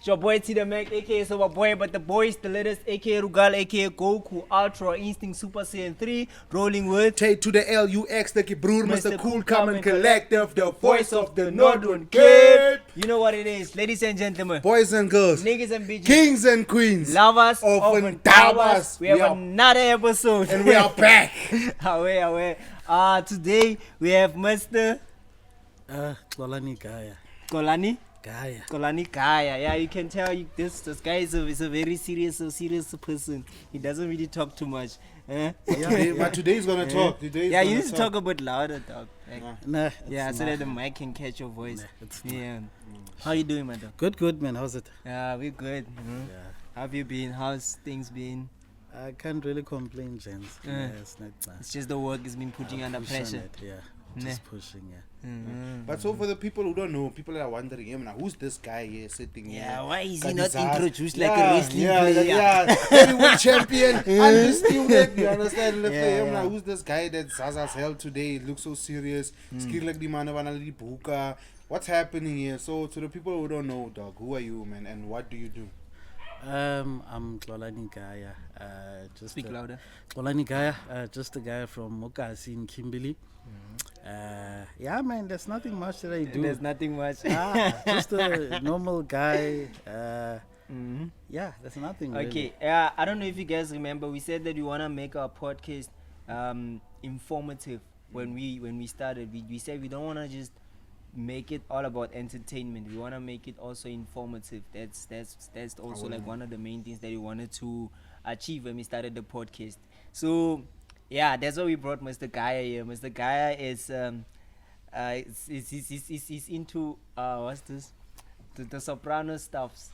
It's your boy T the Mac, aka so my boy, but the boy is the latest, aka Rugal, aka Goku, Ultra Instinct Super Saiyan 3, rolling with Tay to the LUX, StukkieBroer, Mr. Cool, Common Collective, Collective, the voice of the Northern Cape. Cape. You know what it is, ladies and gentlemen, Boys and girls, niggas and bitches, kings and queens, lovers of Tabas. Tabas. We have another episode, and we are back. away. Today we have Mr. XOLANI GAYA. XOLANI GAYA. Yeah, you can tell this guy is a very serious person. He doesn't really talk too much. But today he's gonna talk. You need to talk a bit louder, dog. Nah, so that the mic can catch your voice. Nah, How you doing, man? Good, man. How's it? Yeah, we're good. Yeah. How have you been? How's things been? I can't really complain, gents. It's not bad. It's just the work has been putting you under pressure. Just pushing, But so for the people who don't know, people are wondering, now who's this guy here sitting here? Yeah, why is he not introduced like a wrestling player? Heavyweight champion, undisputed. You understand? Now, who's this guy that Zaza's held today? It looks so serious. What's happening here? So to the people who don't know, dog, who are you, man, and what do you do? I'm XOLANI GAYA. Speak louder. XOLANI GAYA, just a guy from Mokasi in Kimberley. Yeah, man, there's nothing much that I do. There's nothing much. Just a normal guy. Yeah, there's nothing. Okay, really. I don't know if you guys remember, we said that we want to make our podcast informative. When we started, we said we don't want to just make it all about entertainment. We want to make it also informative. That's also like one of the main things that we wanted to achieve when we started the podcast. So yeah, that's why we brought Mr. Gaya here. Mr. Gaya is he's into what's this? The soprano stuffs.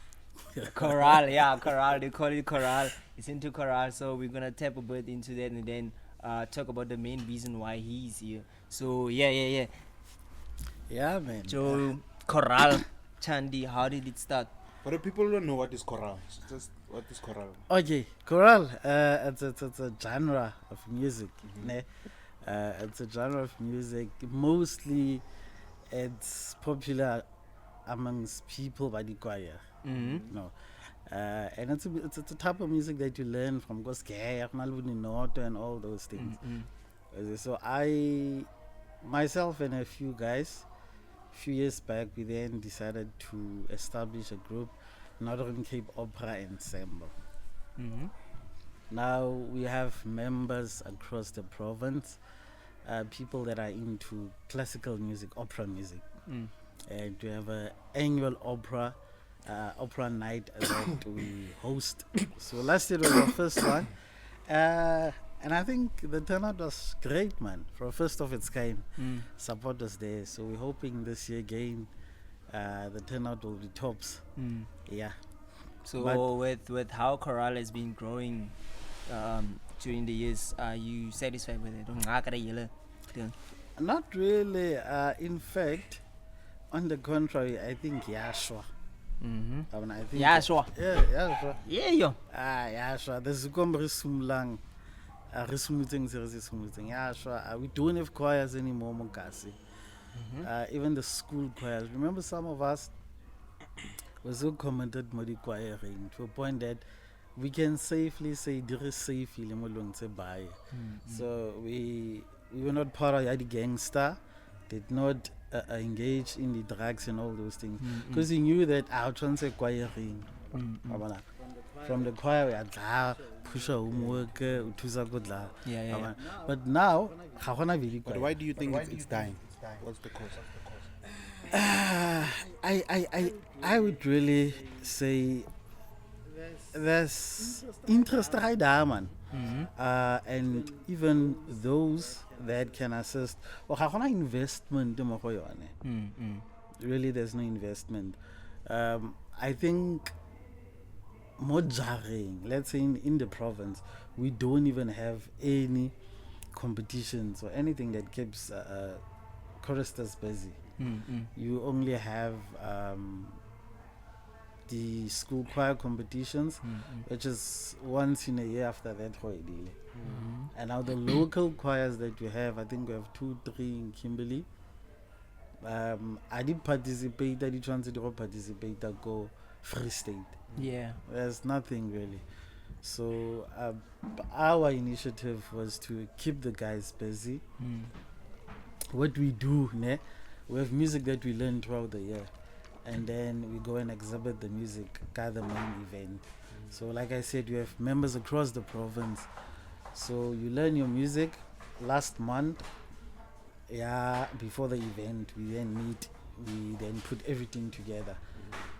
Choral, choral. They call it choral. It's into choral. So we're gonna tap a bit into that and then talk about the main reason why he's here. So yeah. Yeah, man. So choral, Chandi, how did it start? For the people who don't know, what is choral? Just what is choral? Okay, choral. It's a genre of music. It's a genre of music. Mostly, it's popular amongst people by the choir. No, and it's a type of music that you learn from GAYA, and all those things. So I, myself, and a few guys, a few years back, we then decided to establish a group, Northern Cape Opera Ensemble. Now we have members across the province, people that are into classical music, opera music. And we have an annual opera night that we host. So last year was our first one. And I think the turnout was great, man. For a first of its kind, support was there. So we're hoping this year again, the turnout will be tops. Yeah. So But with how choral has been growing during the years, are you satisfied with it? not really. In fact, on the contrary, I think sure. I think Sure. Yeah, sure. Yeah. Sure. There's lang. Sure. We don't have choirs anymore, Mokasi. Even the school choirs. Remember, some of us were so commented modi choiring to a point that we can safely say there is safely by. So we were not part of the gangster, did not engage in the drugs and all those things, because he knew that our trans choiring. From the choir, we had push our homework, but now, But why do you think it's dying? What's the cause? I would really say there's interest right there, man. And even those that can assist, investment. Really, there's no investment. I think more jarring. Let's say in the province, we don't even have any competitions or anything that keeps choristers busy. You only have the school choir competitions, which is once in a year after that. And now the local choirs that we have, I think we have 2, 3 in Kimberley. I did participate, I did participate, go Free State. Yeah. There's nothing really. So our initiative was to keep the guys busy. What we do, we have music that we learn throughout the year, and then we go and exhibit the music at the main event. So like I said, you have members across the province. So you learn your music last month. Yeah, before the event, we then meet. We then put everything together,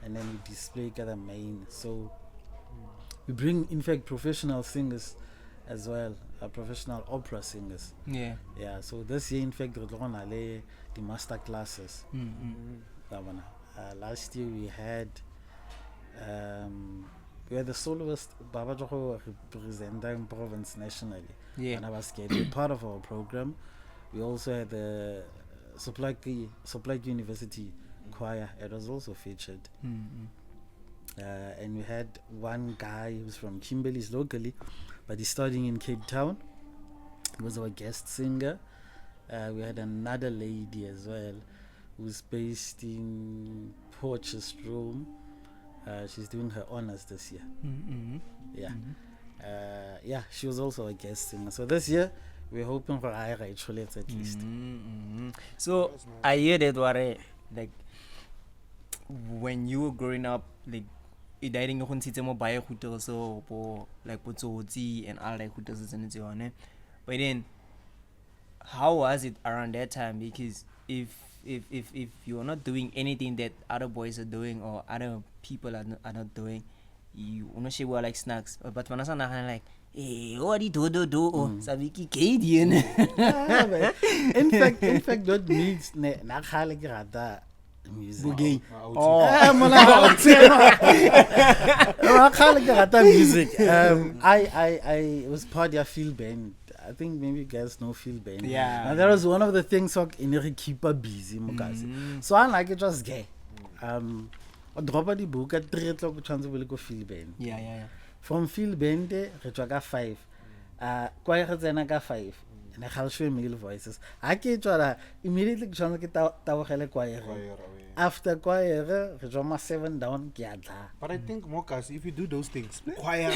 and then we display at the main. So we bring, in fact, professional singers as well, professional opera singers. Yeah. Yeah. So this year, in fact, we're going to lay the master classes. Last year we had the soloist Baba Joko representing province nationally. Yeah. And I was getting part of our program. We also had the Stukkie University choir. It was also featured. And we had one guy who's from Kimberley locally, but he's studying in Cape Town. He was our guest singer. We had another lady as well who's based in Potchefstroom. She's doing her honors this year. Yeah. She was also a guest singer. So this year we're hoping for higher rates at least. So I hear that were like when you were growing up, like it died in the mo buy so like Potsoti and all like hotels and so on. But then how was it around that time? Because if you're not doing anything that other boys are doing or other people are not doing, you not sure like snacks. But when I saw like, hey, what do Saviki Cadian. In fact, that means music. Boogie. Music. I was part of field band. I think maybe you guys know field band. Yeah. And that was one of the things that keep her busy. So I like it just gay. I drop the book at 3 o'clock chance to go field band. Yeah. From field band, I got 5. Choir I got 5. And I show male voices. I can't immediately chance to get choir. After choir, I draw my 7 down. But I think Mokas, if you do those things, choir,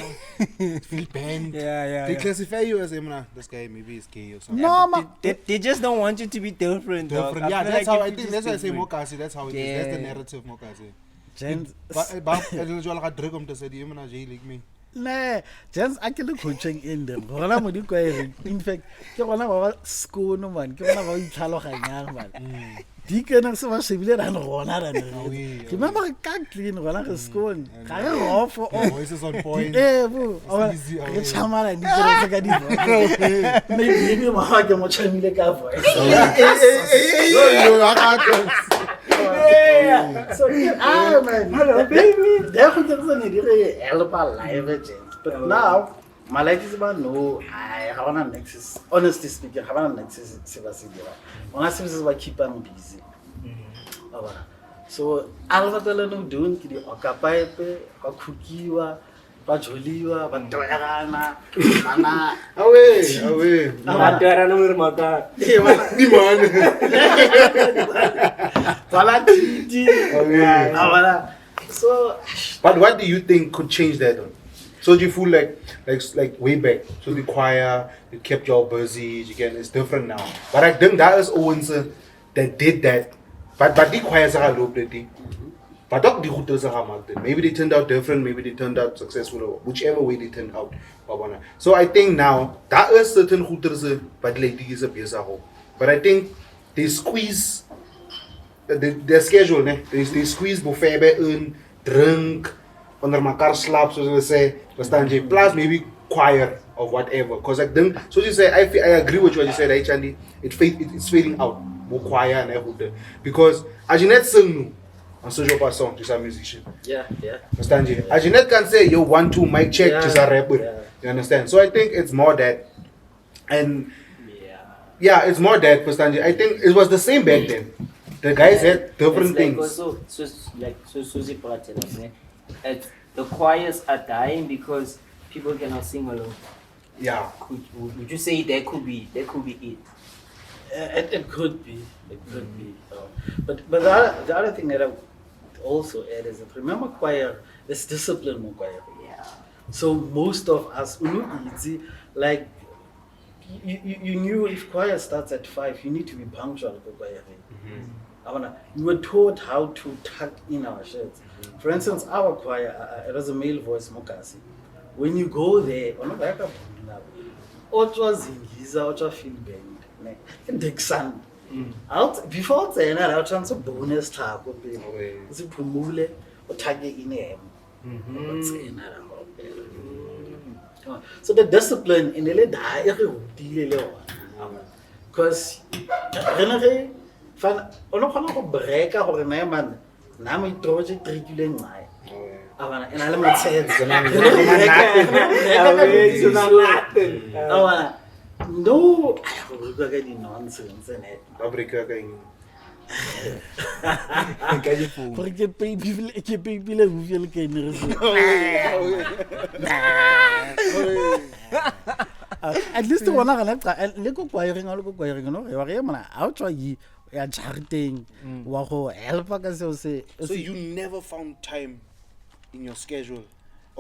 field band, Yeah. they classify you as this guy maybe is gay or something. No, They just don't want you to be different. Dog. Yeah, feel that's like how if I you think. just That's why I say different- Mokasi. That's how it is. That's the narrative Mokasi. Gents, But it'll just like a drug to say you man jail like me. nah, gents, I can look coaching in them. In fact, ke gona ba school no man, ke gona ba itlhaloganyang man. Di kana se ba shebile ra rona ra ne. Ke mama ka clean gona ke school. Ga re go for Voices on point. bu. easy, Ke chamala di tsere ka di. Maybe ma ke mo chamile ka voice. So man, hello baby. There could be help live agent. But now my life is about no. I have an nexus. Honestly speaking, I have an nexus. Honestly, is about keep them busy. So all that I know doing ki occupy pe, cookiwa, ba joliwa, ba toerana, mana. Away. Matarana murmaka. Di man. Wala titi. So, But what do you think could change that? So do you feel like way back? So the choir, you kept your busy, it's different now. But I think that is Owens that did that. But the choirs are low pretty. But the hotels are marked. Maybe they turned out different, maybe they turned out successful, or whichever way they turned out. So I think now that is certain hotels, but lady is a piece of hope. But I think they squeeze their schedule, they squeeze buffet earn, drink, onder mekaar slaap, so they say, plus maybe choir or whatever. Because I think, so you say, I agree with what you said, Chandy. It's fading out, more choir and everything. Because as you not sing, on social pass song, just a musician. yeah. Understand you? As you not can say, yo, 1, 2, mic check, just a rapper. Yeah. You understand? So I think it's more that, and yeah, it's more that, understand you? I think it was the same back then. The guys had different things. Also, Susie Pratel, the choirs are dying because people cannot sing alone. Yeah. Would you say that could be it? It could be. But the other thing that also add is that remember choir, there's discipline more choir. Yeah. So most of us, easy, like you knew if choir starts at 5, you need to be punctual for choir. You were taught how to tuck in our shirts. For instance, our choir, it was a male voice, Mokasi. When you go there, Otra Zingiza, Otra Field Band, Dixon. Before then, I was trying to bonus track with people. It's a Pumule or Taggy in him. So the discipline in the because fan ono khona go breka gore na man na mo itroje trikileng mai abana ena le matsetso abana no I go buka ka di nonsense ne Fabrica ka eng porque baby le bufele ke ne at least one ga le go kwaireng no wa re mana a tswa yi ya jarteng wa go help ka se se. So you never found time in your schedule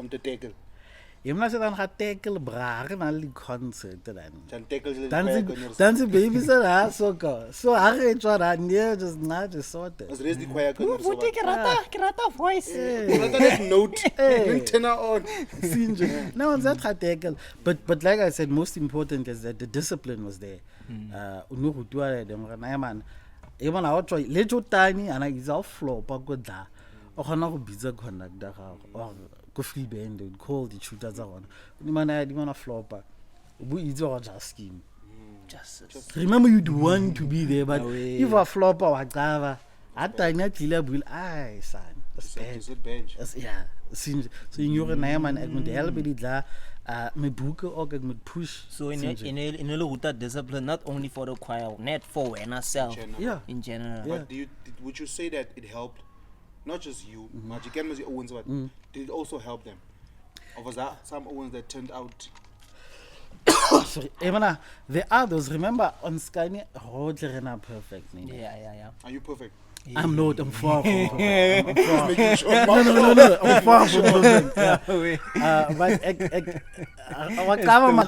the tackle Yemna se dan ga tackle bra re na le concert dan tackle dance baby se la so ha re tswa ra ne just not just sort as raise the choir ke rata voice that note tenor on sinje no one's that tackle but like I said, most important is that the discipline was there. Unu go tua de mo na man e bona o tswa le tso tani ana iza floor pa go da o gona go bitsa conductor ga o go free band and call the shooter tsa gona ni mana floor pa bu itse go just scheme. Just remember you'd want to be there, but if a flopper wa qava atanya tlile bul ai son is it bench yeah since so in your na man ek moet help dit la my boeke ook ek moet push. So in a discipline not only for the choir, not for when ourselves in general. But would you say that it helped not just you, but you can your owns, but did it also help them? Or was that some owns that turned out sorry, Emana, there are those. Remember on Skyne, Rodlerena perfect. Yeah. Are you perfect? I'm not. I'm far from perfect. I'm No. I'm far from perfect. But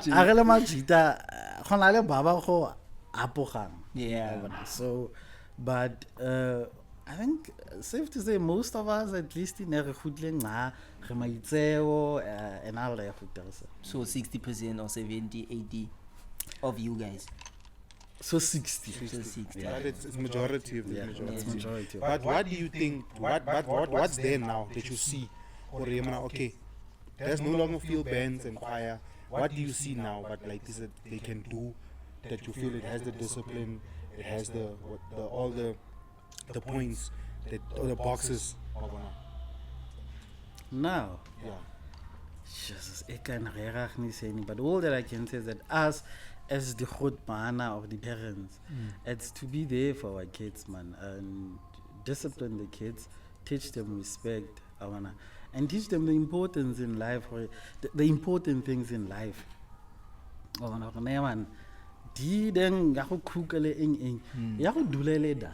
I really majita. Konale baba ko apokan. Yeah. So, but I think safe to say most of us at least in ere goedling na gemaitseo and all that. So 60% or 70, 80 of you guys. So 60. So 60. Yeah, it's majority of the It's majority. But what do you think? What's there now that you see? Or okay, there's no longer field bands and choir. What do you see now? But like this, that they can do that you feel it has the discipline, it has all the points, or the boxes. Now, Yeah. Jesus, I can't really say anything, but all that I can say is that us, as the groot mana of the parents, it's to be there for our kids, man, and discipline the kids, teach them respect, and teach them the importance in life, or the important things in life. Di deng ya go khukele eng ya go dulele da.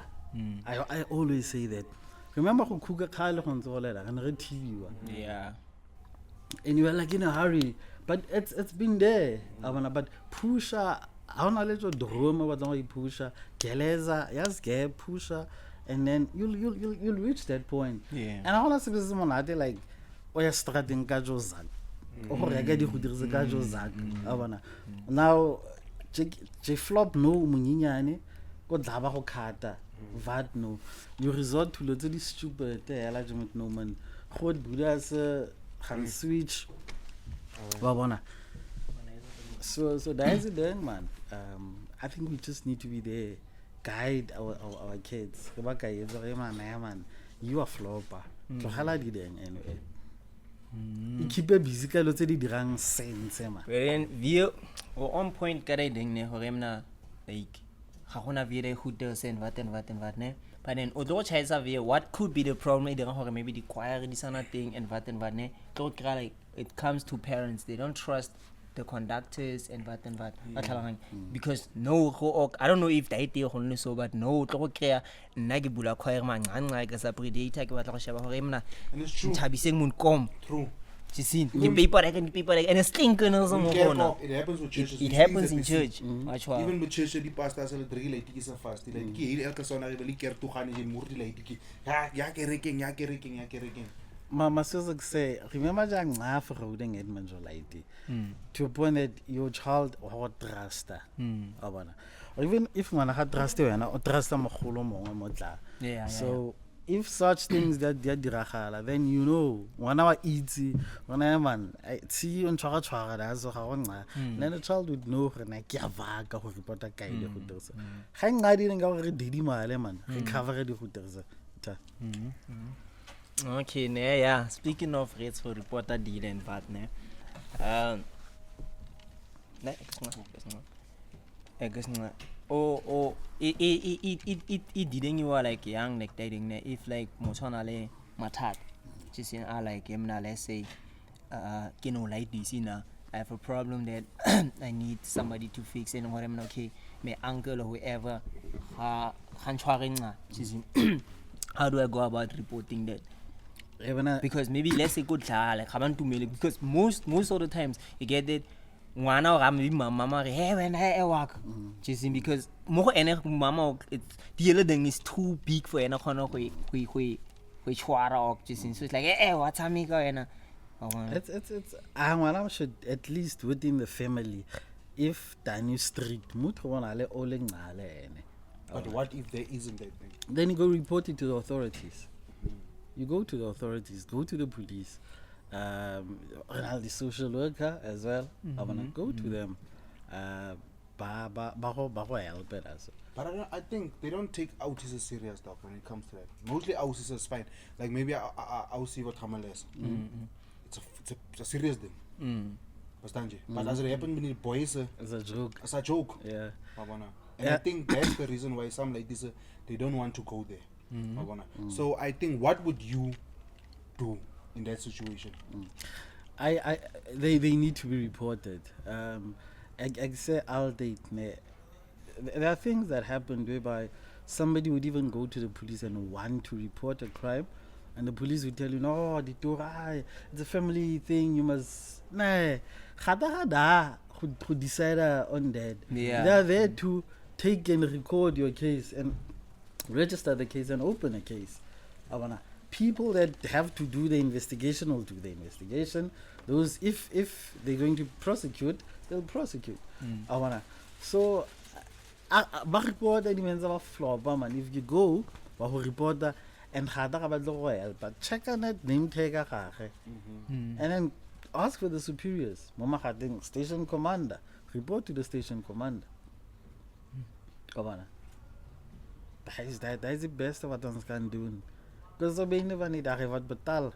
I always say that. Remember go khuka khale go ntsolela kana re thiwa. Yeah. And you are like in a hurry, but it's been there. But pusha, I don't know let your drama what don't pusha, geleza, yes, get pusha, and then you'll reach that point. Yeah. And I want to say this monate like oya strating ka jozak. O go reka di go dirisa ka jozak. Now je flop no munyinyane go dlaba go khata. Vat no. You resort to lots of this stupid hela jement no man. God budas can switch. So that's it then, man. I think we just need to be there, guide our kids. Man, you are flopper. So how did it anyway? You keep a busy ka lo tse di dirang sense man. When we on point ka re ding ne hore mna like ga gona vele hooters and what ne. But then although what could be the problem maybe the choir di sana thing and what ne. Like it comes to parents, they don't trust the conductors and what because no I don't know if they did only so but no tlo krea nna ke bula choir mancanca ke sa predator ke batla go sheba gore mna And it's true. nthabiseng Moncom True. Jisine ke paper and a stinker no so ngona It happens with churches. it It's happens things in that we church see. Even with churches, the pastors are drie like is a fast. Like ki hele elke sondag wil ek keer toe gaan en jy moer die like ki. Ja kereking. Mama says say, remember Jang for holding Edmund Jolite to a point that your child or truster. Or even if one had trusted or trust them yeah so if such things that they're dirachala, then you know 1 hour easy, 1 hour man, I see you on Chara as a then the child would know and I can't report a guy who does. Hang I didn't go ready my element, recover the hooters. Okay, yeah. Speaking of rates for reporter deal and partner, it didn't you are like young like dating if like motonale matat, just in like let's say light this in I have a problem that I need somebody to fix and what I'm okay, my uncle or whoever how do I go about reporting that? Because maybe let's say good like haven't to me because most of the times you get that one hour maybe mama hey when I work just because more mama it's the other thing is too big for any kind of we chwara just so it's like hey what's amigo and it's I should at least within the family if Daniel Street but what if there isn't that thing? Then you go report it to the authorities. You go to the authorities, go to the police, the social worker as well. I wanna go to them. Help it as. But I think they don't take autism serious dog when it comes to that. Mostly autism is fine. Like maybe I'll see what Hamalas. It's a serious thing. But as it happened with the boys, it's a joke. It's a joke. Yeah. And I think that's the reason why some like this they don't want to go there. So I think what would you do in that situation? They need to be reported. I say all date. There are things that happen whereby somebody would even go to the police and want to report a crime, and the police would tell you, no, it's a family thing. You must who decide on that. Yeah. They are there to take and record your case and register the case and open a case. People that have to do the investigation will do the investigation. Those if they're going to prosecute, they'll prosecute. So report any means of a flaw, man. If you go reporter and but check on that name tag and then ask for the superiors. Mama had station commander. Report to the station commander. That is the best of what one can do. Because so being never need a reward betal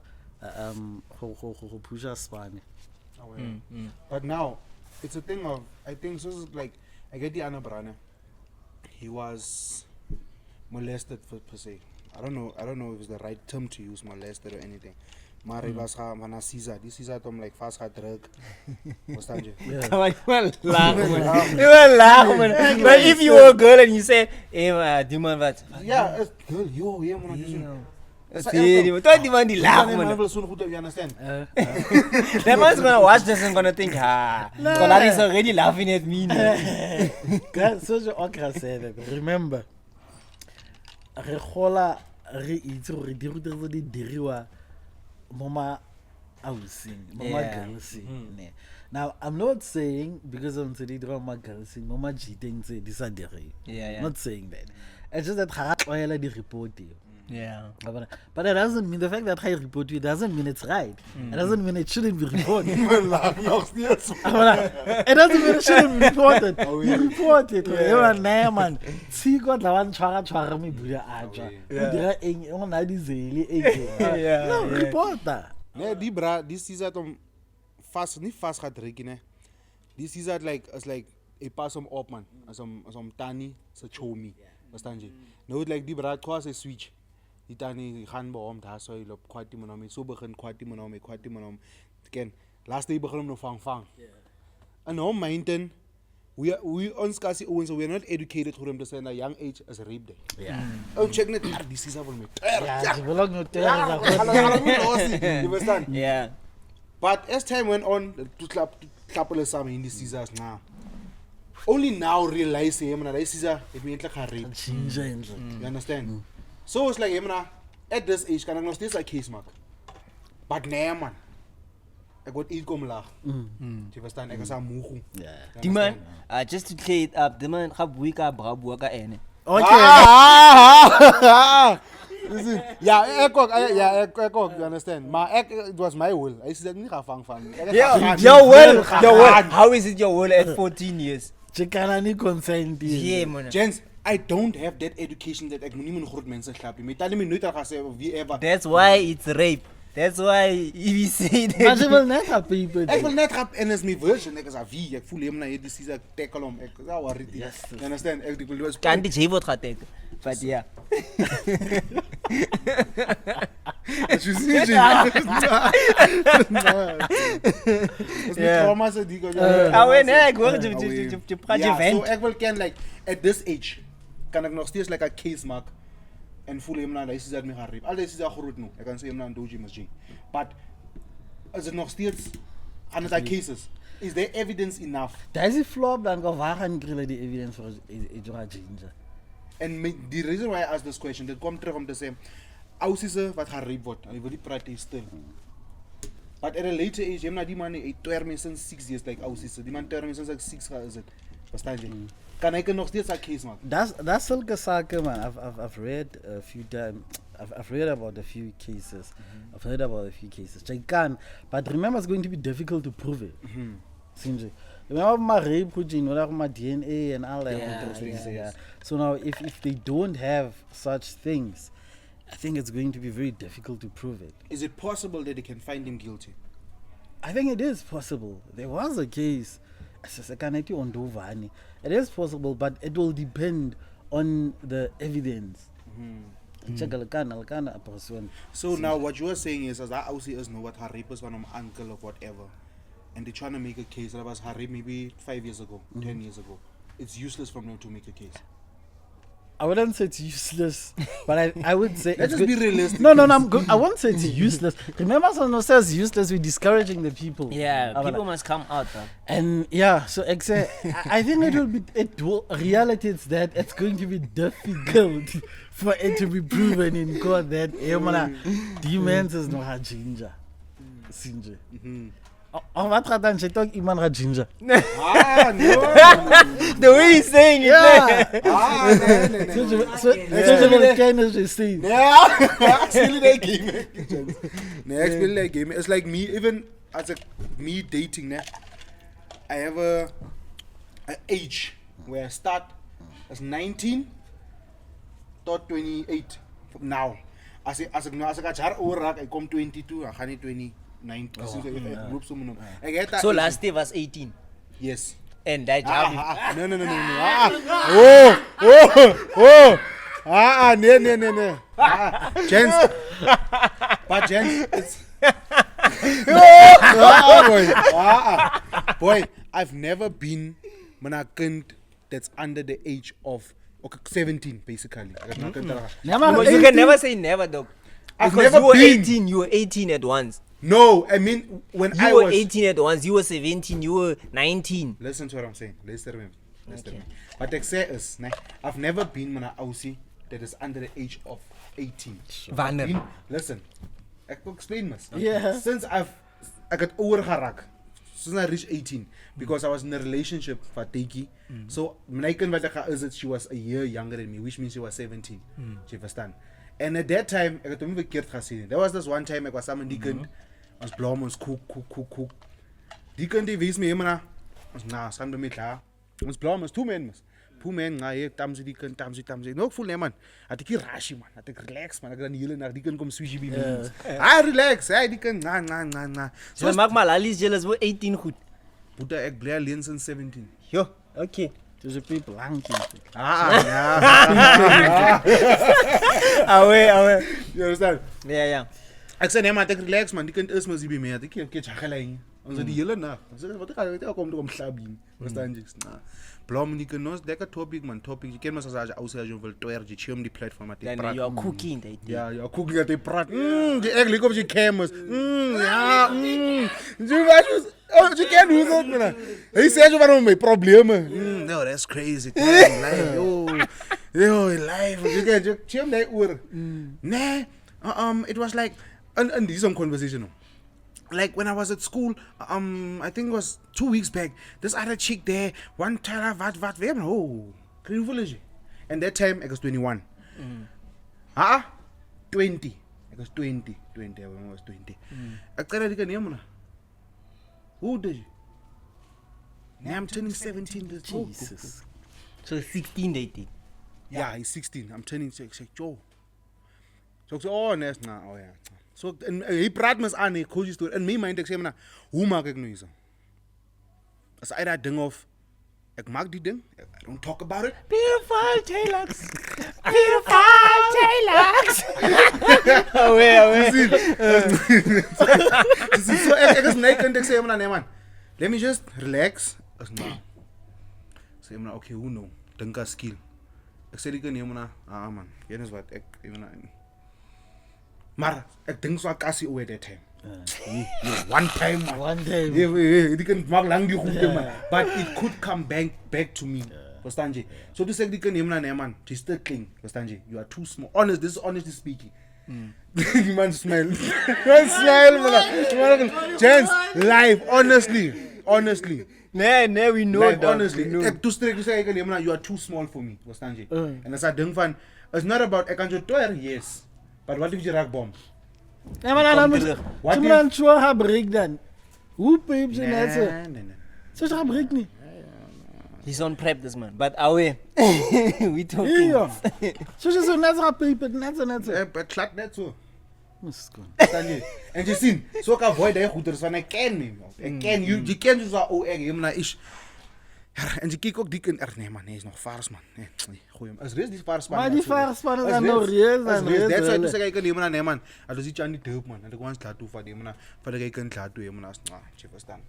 push us But now it's a thing of I think so like I get the Anna Brana. He was molested per se. I don't know if it's the right term to use molested or anything. Maar was gaan Caesar. Die Caesar tom like fast gaat druk. Verstaan je? But if you were a girl and you say, hey, die man wat? Ja, girl, yo, yeah, man. Die man die laag, man. You understand? That man's gonna watch this and gonna think, Kolani is already laughing at me. So je okra said, remember, re gola re itse gore di rutere di diriwa Mama housing, Mama girls. Now I'm not saying because I'm saying Mama girls, Mama cheating say this are yeah. Not saying that. It's just that I the report you. Yeah. But it doesn't mean the fact that I report you doesn't mean it's right. It doesn't mean it shouldn't be reported. It doesn't mean it shouldn't be reported. You report it. You're a man. See God la one chara me buya aja. No, report that. Nee, die bra, this is om vast niet vast gaat rekenen. Ne. This is like as like a pas op man. As tani sa chomi. Verstaan je? Nou like die bra kwa se switch. Die tani gaan beom daar so op Khwati monome so begin Khwati monome ken last day begin om no vang. and home maintain. We on Scassi Owens, so we are not educated for them to say at a young age as a rape day. Yeah. Oh, check it. This is for me. Yeah, ze belong no You understand? Yeah. But as time went on, to clap some in the Caesars now. Only now realize him and this Caesar it means like a rape. You understand? So it's like him at this age, can I not still a case mark? But nah, man. I got eat come la. You understand? I got some muhu. Yeah. Die man, just to clear it up, the man have week up buaka ene. Okay. Yeah, you understand? It was my will. I said, Your will. How is it your will at 14 years? Chikanani consent. Yeah, man. Gents, I don't have that education that I can even groot mense slap. Me tell me nooit dat gaan sê wie ever. That's why it's rape. That's why he say Maar that. ze wil net haar people. Ek wil net rap en is my version. Ek is a wie. Ek voel hom na hierdie season tackle hom. Ek is worried. Yes. You understand? Ek wil was Kan die jy word getek. But yeah. you see jy. Is my trauma so dik. Awen ek hoor jy praat jy Ja, so vent. ek wil ken like at this age kan ek nog steeds like a case mark en voel hom na hy sê dat my gaan rape. Al dis is daar groot nou. Ek kan sê hom na doji mos jy. But is it nog steeds another cases? Is there evidence enough? Daar is die flop dan go waar gaan kry die evidence vir Ejora Ginger. And the reason why I asked this question, dit kom terug om te sê ousisse wat gaan rape word, hulle wil die praat hier stil. But at a later age, jy na die man hy toer me since 6 years like ousisse. Die man toer me since like 6 jaar is dit. Verstaan jy? Kan ek nog steeds 'n case maak? That's sulke sake man. I've read a few times. I've read about a few cases. I've heard about a few cases. Jy can, but remember it's going to be difficult to prove it. Seems it. Remember my rape routine, what my DNA and all that. Yeah. So now if they don't have such things, I think it's going to be very difficult to prove it. Is it possible that they can find him guilty? I think it is possible. There was a case. It is possible, but it will depend on the evidence. So now what you are saying is as that Aussie is know what her rape was one of my uncle or whatever, and they're trying to make a case that was her rape maybe 5 years ago, 10 years ago. It's useless for them to make a case. I wouldn't say it's useless, but I would say Let's just be realistic. No, I won't say it's useless. Remember, someone says useless, we're discouraging the people. Yeah, people must come out. And yeah, so I think reality is that it's going to be difficult for it to be proven in court that demons is no hard ginger. Oh, what rather than talk Iman Ginger? Ah, no. The way he's saying it. Yeah. So Next bill like game. It's like me, even as me dating. I have a age where I start as 19 to 28 now. As I come 22, I come 29. So last day was 18. Yes. And that job. No. No. Gents. But gents, it's boy, I've never been kind that's under the age of 17 basically. You can never say never though. I've Because never you were 18 at once. No, I mean when I You were was 18 at once, you were 17, you were 19. Listen to what I'm saying. Listen to me. But I say is, I've never been a Aussie that is under the age of 18. Wanneer? Listen, I can explain this. Yeah. Since I got over Harak, since I reached 18, because I was in a relationship for Teki. So she was a year younger than me, which means she was 17. You understand? And at that time, I got to move a kid. There was this one time I was someone deacon, was blom, was cook. Deacon die wees me hemana. Na, sande met la. Ons blom is two men. Two men na hier tamse deacon, tamse. No full man. At ek rashi man. At ek relax man. Ek dan hele na deacon kom swishy by me. I relax. Hey deacon, na. So maak maar Alice jealous we 18 goed. Boeta ek bly alleen since 17. Yo, okay. There's a people hanging. Away. You understand? Yeah. Ek sê nee man, ek relax man. Die kind is mos hier by my. Ek jaggeling. Ons die hele nag. Ons wat gaan jy kom toe omhlabing. Verstaan jy? Blom nie kan ons lekker topic man, topic. Jy ken mos as ou se jy wil toer jy chum die platform at die Then praat. you are cooking that day. Ja, ja, cooking at die praat. Jy eigenlijk op jy cameras. Ja, jy was oh, jy ken hoe dit man. Hy sê jy waarom my probleme. No, that's crazy. Like yo, life. Jy ken jy chum daai oor. Nee, it was like and this some conversation. Like when I was at school, I think it was 2 weeks back, this other chick there, one tell what, oh, and that time I was 21. 20. I was 20, I was 20. I tell her name na. Who did you? Now I'm turning 17 this year. Jesus. So 16 dating. Yeah, he's 16. I'm turning 16. Joe. So oh, nice now. Oh yeah. So hy praat mens aan, hy coach storie. In my mind ek sê maar, hoe maak ek nou hierso? As hy daai ding of ek maak die ding, I don't talk about it. Beautiful Taylux. Beautiful Taylux. Away. So ek is net kan ek sê maar nee man. Let me just relax. As maar. Sê maar okay, hoe nou? Dink as skill. Ek sê die kan nee maar, man. Jy weet wat ek maar maar ek dink so akassie oor that time. One time. Die kan maak lang die goed man. But it could come back to me. Verstaan jy? So dis ek die kan neem na nee man. Dis te clean. Verstaan jy? You are too small. This is honestly speaking. Die man smile. Smile man. Chance live honestly. Nee, we know like, that. Honestly, ek toe strek sê ek neem na you are too small for me. Verstaan jy? En as ek dink van it's not about ek kan jou toer, yes. But wat if jy raak bom? Ja, maar dan moet jy dan so gaan breek dan. Hoe peep jy net so? Nee. So gaan breek nie. He's on prep this man. But away. We talking. Ja. So jy so net gaan peep, net so. Ek klap net so. Muskon. Verstaan jy? En jy sien, so kan avoid daai goeders van ek ken nie. Ek ken jy ken jy so ek hom na is. En jy kyk ook die kind nee man, nee is nog vars man. Nee, goeie. Is res die vars man. Maar die vars man is nou reus dan reus. That's why jy sê ek kan nee man. Al is jy aan die doop man. En ek wou klaar toe vir die man. Vir ek kan klaar toe man as jy verstaan.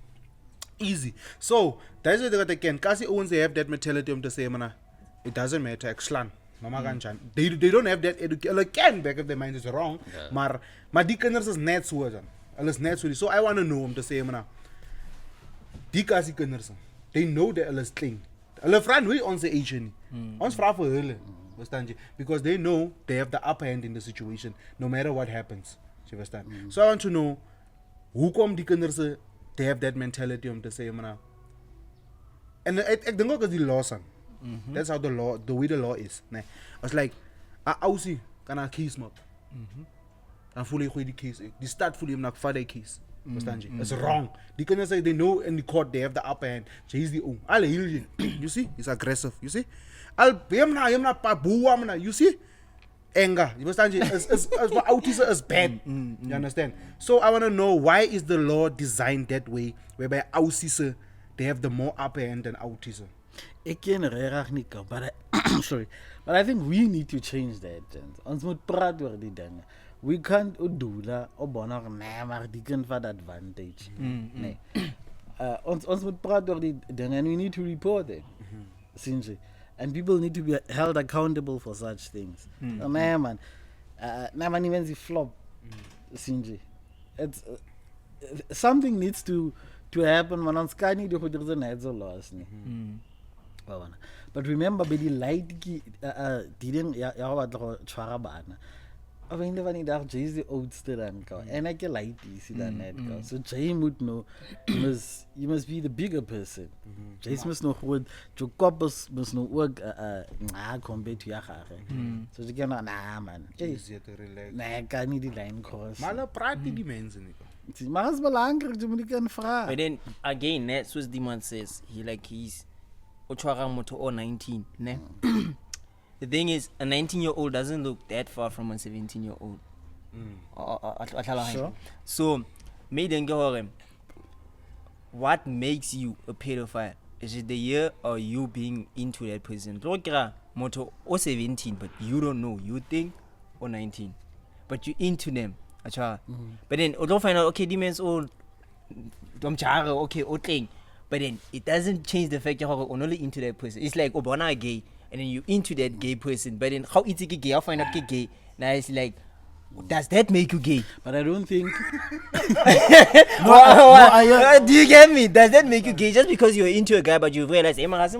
Easy. So, that's what I can. Kasi ouens they have that mentality om te sê man, it doesn't matter ek slaan. Mama kanjan. They don't have that education. Hulle can back of their mind is wrong. Maar die kinders is net so dan. Hulle is net so. So I want to know om te sê man. Die kasi kinders. They know that hulle is clean. Hulle vra hoe ons se age nie. Ons vra vir hulle. Verstaan jy? Because they know they have the upper hand in the situation no matter what happens. Jy verstaan? So I want to know hoekom die kinders they have that mentality om te sê man. En ek dink ook as die law aan. That's how the way the law is, nee. It's like ousie kan 'n case maak. Dan voel jy gooi die case. Die stad voel jy hom na vat die case. Verstaan jy? It's wrong. Die kinders say they know in the court they have the upper hand. He's the own. Al heel jy. You see? He's aggressive. You see? Al hom na pa buwa na. You see? Anger. You understand? Is for autism is bad. You understand? So I want to know why is the law designed that way whereby autism they have the more upper hand than autism. Ek ken regtig nie kan, but I think we need to change that. Ons moet praat oor die dinge. We can't do that obona nee maar die kind vat advantage. Nee. Ons moet praat oor die dinge and we need to report it. Since and people need to be held accountable for such things. Nee man. Nee man even die flop. Since it's something needs to happen man ons kan nie die goeders net so los nie. But remember by die light die ding ja wat tshwara bana. Of einde van die dag Jay is die oudste dan ka. En ek light is dan net ka. So Jay moet nou you must be the bigger person. Jay must nog goed jou kop must nou ook compared to ja gare. So jy kan man. Jay is te relax. Nee, kan nie die lyn cross. Maar hulle praat die mense nie. Maar is belangrik jy moet die kan vra. But then again, that's what the man says. He's Ochwara moto 19, ne? The thing is, a 19-year-old doesn't look that far from a 17-year-old. Sure. So, what makes you a pedophile? Is it the year or you being into that person? Moto 17, but you don't know. You think or 19, but you into them. But then, don't find out. Okay, the man's old. okay, okay. But then it doesn't change the fact that you're only into that person. It's like Obana gay, and then you into that gay person. But then how it's gay? I find out gay. Now it's like, does that make you gay? But I don't think. Do you get me? Does that make you gay just because you're into a guy, but you realize, does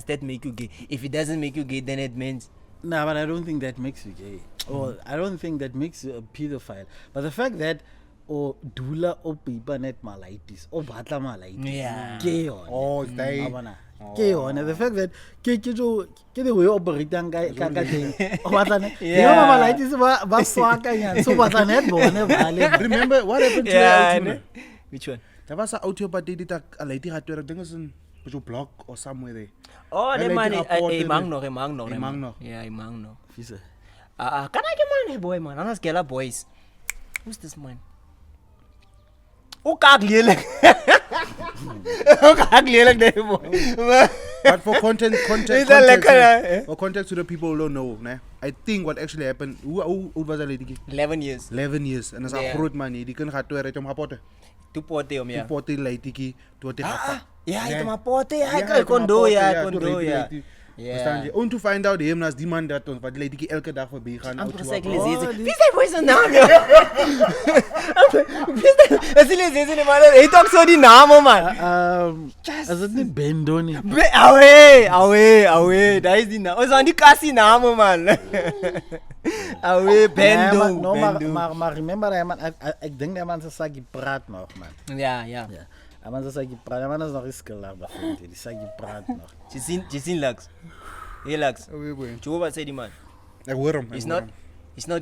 that make you gay? If it doesn't make you gay, then it means. No, but I don't think that makes you gay. Or I don't think that makes you a pedophile. But the fact that or dula or people net malaitis or batla malaitis, gay on. Oh, they. Gay on. The fact that get the way operating guy kakating. Oh, batla. Yeah, malaitis baswaka yan. So batla net bone. Remember what happened to the Which one? There was an audio, but they did a lady had to do a block or somewhere there. Oh, the man is Mangno. Yeah, Mangno. Can I get money, boy, man? I'm not scared of boys. Who's this man? Oh, Kaglielek. But for context to the people who don't know, né? I think what actually happened. Who was a lady? 11 years. 11 years, and as a fruit money, they can have to write on Hapote. Tu pote, Tu pote lady to the yeah, itu mah pote, ya, kondo ya. Yeah. Om to find out him as demand dat ons wat lady elke dag verby gaan out to. Wie is die boy se naam? As jy lees in maar hy talk so die name man. As dit nie Bendo nie. Away. Daai is die naam. Ons aan die kassie name man. Away Bendo. No, maar remember man, ek dink die man se saggie praat nog man. Ja. Man se saggie praat, man is nog geskillig begin. Die saggie praat nog. Jy sien Lux. Hey Lux. Jehovah said man. Ek hoor hom. He's not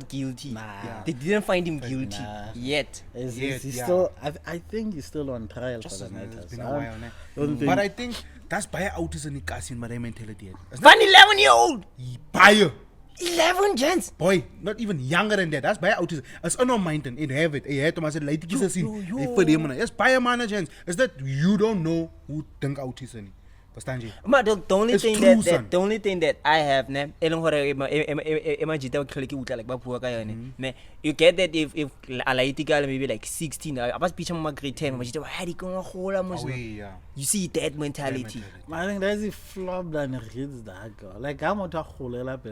guilty. Nah. Yeah. They didn't find him guilty yet. He's still. I think he's still on trial for the matter. It's been a while, but I think that's by autism in Cassie, my mentality. Van 11-year-old. By 11 gents. Boy, not even younger than that. That's by autism. As unmountain, it have it. It had to say, like, this is yes, by a man gents. Is that you don't know who think autism? Maar the only thing that I have, you get that if a lady girl maybe like 16, I was pitching my grade 10, you see that mentality. I think there's a flop that reads that girl. Like I'm not a whole like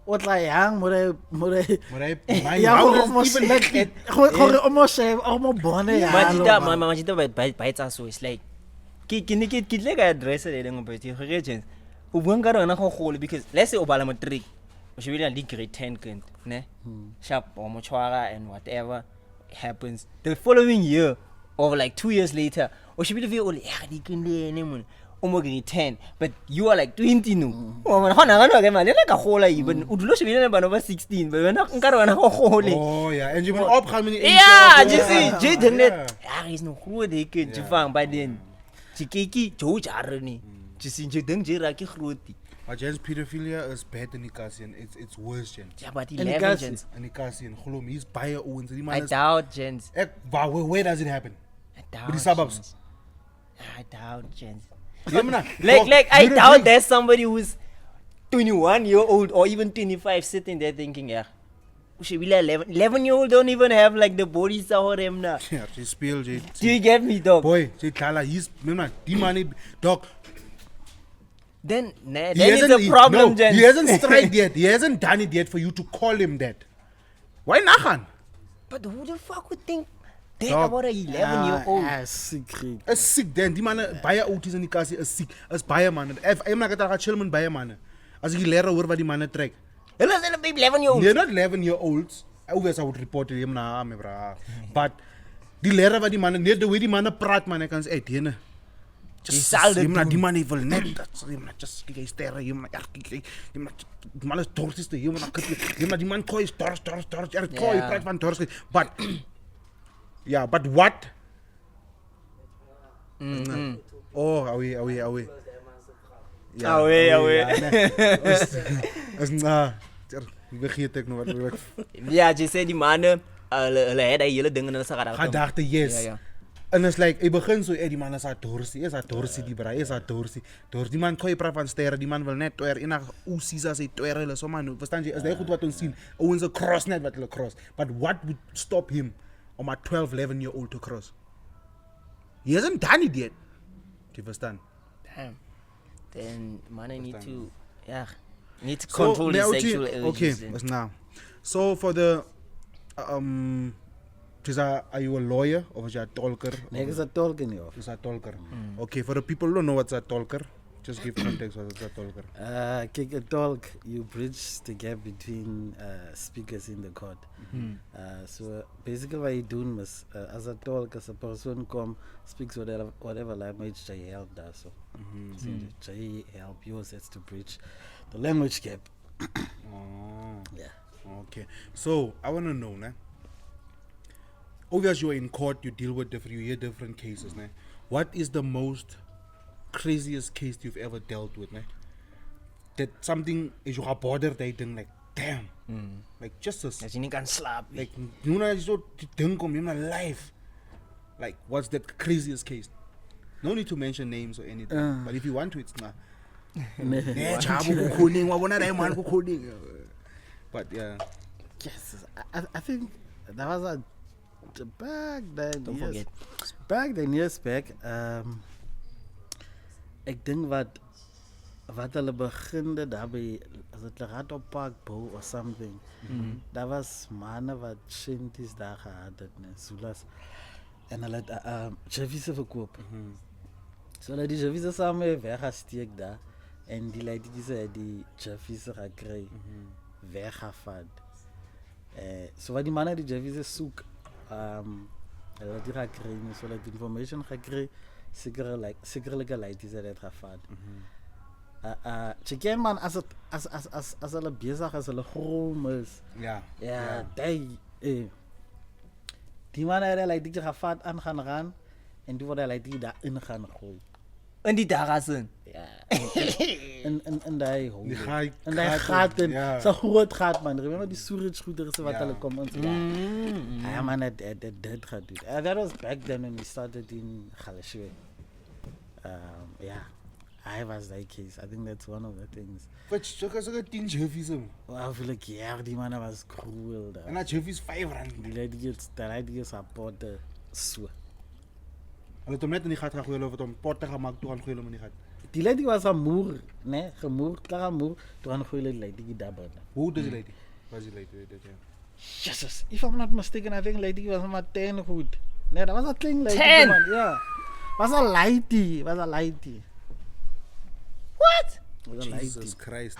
what like young more almost like almost born it's like Kid like address it because let's say Obala matric, she really grade 10 sharp or mochwara and whatever happens the following year or like 2 years later, or she will feel grade 10, but you are like 20 no. Like a whole even over 16, but we're not oh yeah, and you want up how many he's no who they could by then. Chikiki Jojarani. Chisinju Dengjiraki Khwati. But Jens pedophilia is bad in Nikasian. It's worse, Jens. Yeah, but 11 Jens. Nikasian, Holom, he's by your own. I doubt Jens. Where does it happen? I doubt. With the suburbs. I doubt Jens. like I doubt there's somebody who's 21-year-old or even 25 sitting there thinking, yeah. She will 11-year-old don't even have like the body for him now. Yeah, she spilled. Do you get me, dog? Boy, she Kala, he's the money, dog. Then it's a problem, Jen. He hasn't striked yet. He hasn't done it yet for you to call him that. Why not? But who the fuck would think that about a 11-year-old? A secret. A sick then. The man buy autism in Kasi a sick as buy a man. I'm not gonna chillman buy a man. As he lera over the man track. 11-year-olds. They're not 11-year-olds. Always I would report him na but the lera wat die man net the way die man praat man, I can say hey just him na die man evil net that's him just kyk sterre him na man is dorst him na die man koi dorst koi praat van dorst but yeah, but what oh away vergeet ek nou wat ja, jy sê die manne hulle het daai hele ding in hulle se radar. Gedagte, yes. Ja. And it's like, ik begin zo, die man is a dorsie, die bra, is a dorsie. Die man kan je praat van sterren, die man wil net twer, en hoe zie ze twerren, so man, verstaan je, is dat goed wat ons zien? Owens a cross net wat hulle cross. But what would stop him om a 12, 11-year-old to cross? He hasn't done it yet. Do you understand? Damn. Then man, I need to, need to control his sexual urges. Okay, what's now? So for the, are you a lawyer or was you a tolker? Nee, ik is een tolk in je hoofd. Is a tolker. Okay, for the people who don't know what's a tolker, just give context what's a tolker. Kijk, a talk, you bridge the gap between speakers in the court. So basically what you do is, as a talk, as a person speaks whatever language they help does. So they help yours is to bridge the language gap. Yeah. Okay. So I want to know, obviously you're in court, you deal with you hear different cases, what is the most craziest case you've ever dealt with, that something is your border they think like, damn, like just as As you can slap. like you know so think in my life, like what's that craziest case? No need to mention names or anything, but if you want to, it's not. But yeah, Yes, I think that was a back then. Don't yes. forget. Back then, years back. Ik denk wat hulle beginde daarbij, als het gaat op Parkbouw or something. Dat was mannen wat shinties daar gehad het, Zulas. En hulle het Javise verkoop. So hulle die Javise samen weggesteek daar. En die leiding die Javise gekry, weggevat. So wat die mannen die Javise soek, hulle het die gekry, so hulle het information gekry, sekerlijke leid is het gevat. Chicken man, als hulle bezig is, hulle grom is. Ja, die mannen hebben leid die gevat aan gaan, en die worden leid die daarin gaan gooien. En die dagassen. Ja. En die hole. Die En die gaten. ja. Zo'n groot gat man. Remember die storage goederen wat hulle kom en so. Ja man, het dit gaat doen. That was back then when we started in Galashwe. Yeah. I was that case. I think that's one of the things. But so tien Jeffies hom. Wow, voel ik ja, die man was cruel daar. En dat Jeffies R5. Die supporten so. Hulle het hom net in die gat gegooi of het hom potte gemaak toe gaan gooi hom in die gat. Die lady was een moer, nee, gemoer, klaar moer. Toen gaan gooi die lady daar binnen. Hoe does die lady? Was die lady dit ja. Jesus, if I'm not mistaken, I think lady was maar 10 goed. Nee, dat was een klein lady. 10? Man, ja. Was een lady, What? Was een Jesus lady. Christ.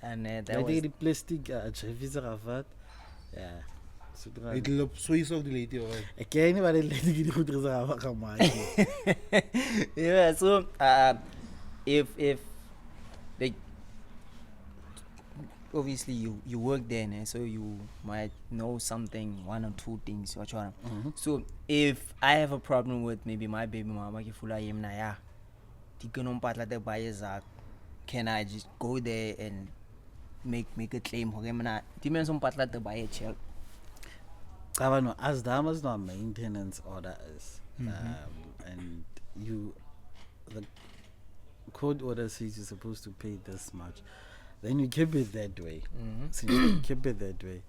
En dat Lady was... die plastic Jeffy's gevat. Ja. Zodra. Het loop sowieso op die lady hoor. Ik ken niet waar die lady die goed is gemaakt. Yeah, so if like obviously you work there, so you might know something, one or two things. So if I have a problem with maybe my baby mama, can I just go there and make a claim? No, as dames no maintenance order is, and the code order says you're supposed to pay this much, then you keep it that way. So you keep it that way.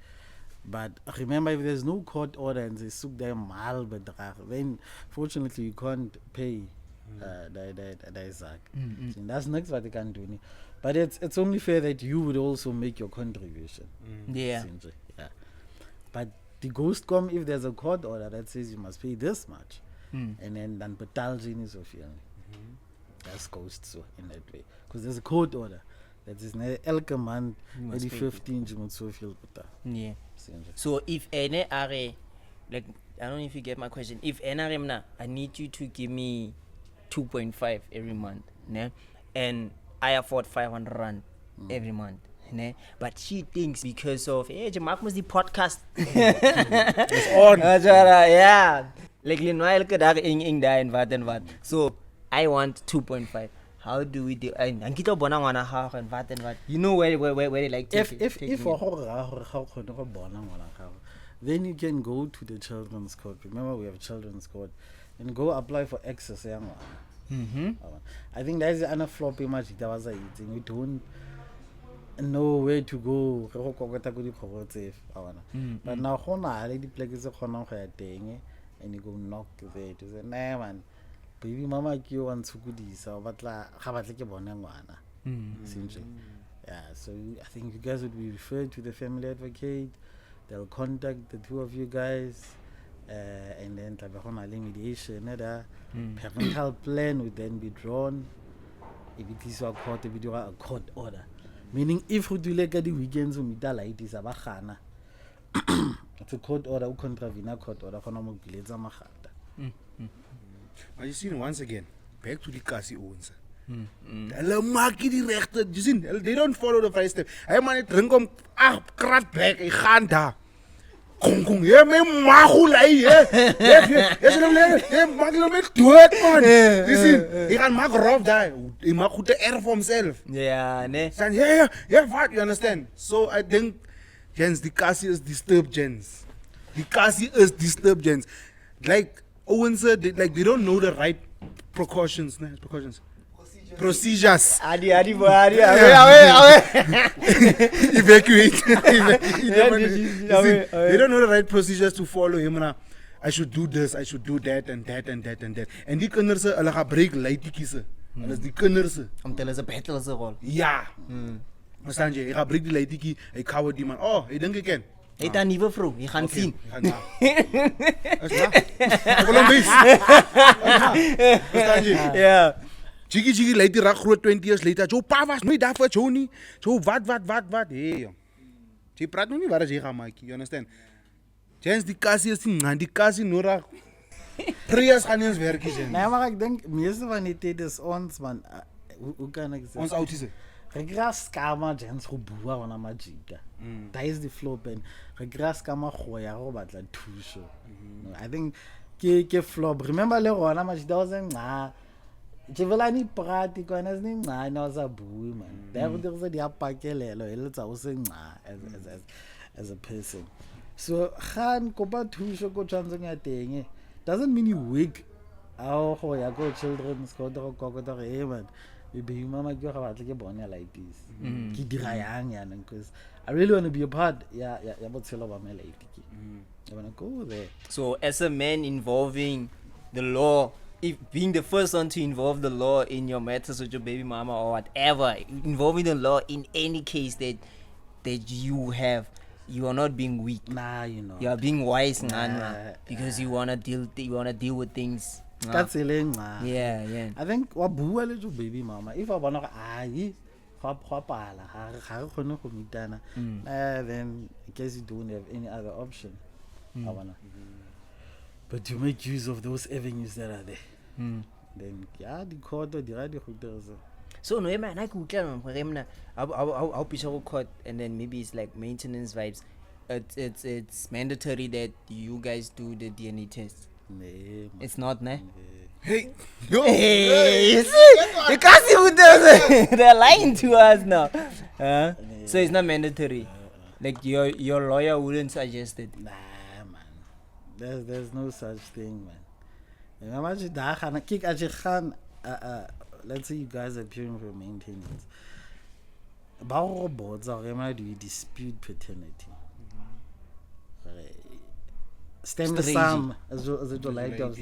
But remember, if there's no court order and they soak them mal bedrag, then fortunately you can't pay that zaak. So that's next what they can do. But it's only fair that you would also make your contribution. Yeah. Yeah. But the ghost come if there's a court order that says you must pay this much, and then betaal jy nie soveel nie. That's ghost so in that way, because there's a court order that is elke maand by die 15 jy moet soveel betaal. Yeah. So if any are like, I don't know if you get my question. If NRM I need you to give me 2.5 every month, né? And I afford 500 rand every month. Ne? But she thinks because of Jamak must the podcast It's on. yeah, like Linoel kadag ing da and what. So I want 2.5. How do we do? And kita bonang wana how and what. You know where they like If for then you can go to the children's court. Remember, we have children's court, and go apply for access. I think that's the floppy magic that was eating. We don't know where to go. But now, the places and you go knock there to say, nah, man, baby mama, you want to go this, but yeah, so I think you guys would be referred to the family advocate. They'll contact the two of you guys, and then mediation. Parental plan would then be drawn. If it is a court, if you a court order, meaning if we do like the weekends, we meet like this, it's a court order, who contravene a court order. But you see, once again, back to the Kasi owns. They don't follow the first step. I man drink krat back, I can't. Kong, yeah, me mahulai, yeah. Listen, he can make rough die. He make the air for himself. Yeah, ne. Yeah, what you understand? So I think, Jens, the Kasi is disturbed, Jens. The Kasi is disturbed, Jens. Like Owen said, like they don't know the right precautions. Procedures. Adi, Evacuate. They don't know the right procedures to follow him. I should do this, I should do that, and that, and that, and that. And die kinders, hulle gaan breek leitetjies. En as die kinders. Om te hulle se battle se rol. Ja. Verstaan jy? Hy gaan breek die leitetjie, hy cover die man. Oh, hy dink ek ken. Hy het 'n nuwe vrou, jy gaan sien. Is waar? Columbus. Verstaan jy? Ja. Jiggy later raak groot 20 years later. Jou pa was nooit daar vir jou nie. Jou wat. Hey. Jy praat nou nie waar jy gaan maak, you understand? Jens die Kasi is nie, die Kasi nodig. Prayers gaan nie ons werk nie. Nee, maar ek dink meeste van die tyd is ons man, hoe kan ek sê? Ons oudste. Regras kama Jens go bua ona majika. That is the flow pen. Regras kama go ya go batla thuso. I think ke flow. Remember le rona majida was nqa. Jevela prati kwana zincane awusabhuyi man. Therefore there's a pakelelo eletsa usenqa as a person. So khan kopa thusho ko tshwantseng ya teng. Doesn't mean you weak. Ao go ya go children's court go kokota re hey man. Baby mama ke ga batla ke bone like this. Ke dira yang yana because I really want to be a part ya botshelo ba me like ke. I want to go there. So as a man involving the law, if being the first one to involve the law in your matters with your baby mama or whatever, involving the law in any case that you have, you are not being weak. Nah, you know. You are being wise, because you wanna deal with things. That's Yeah. I think wa bua le jo baby mama. If I wanna ai ga pala ga khone go mitana, then I guess you don't have any other option. I wanna. But to make use of those avenues that are there. Then the court or the radio hookers. So no man, I could tell how picture court, and then maybe it's like maintenance vibes. It's mandatory that you guys do the DNA test. Nee, it's not, nah. Hey, you can't see who does. They're lying to us now. So it's not mandatory. Like your lawyer wouldn't suggest it. Nah, man. There's no such thing, man. Let's say you guys are appearing for maintenance. About robots, do you dispute paternity? Stem the sum as a light of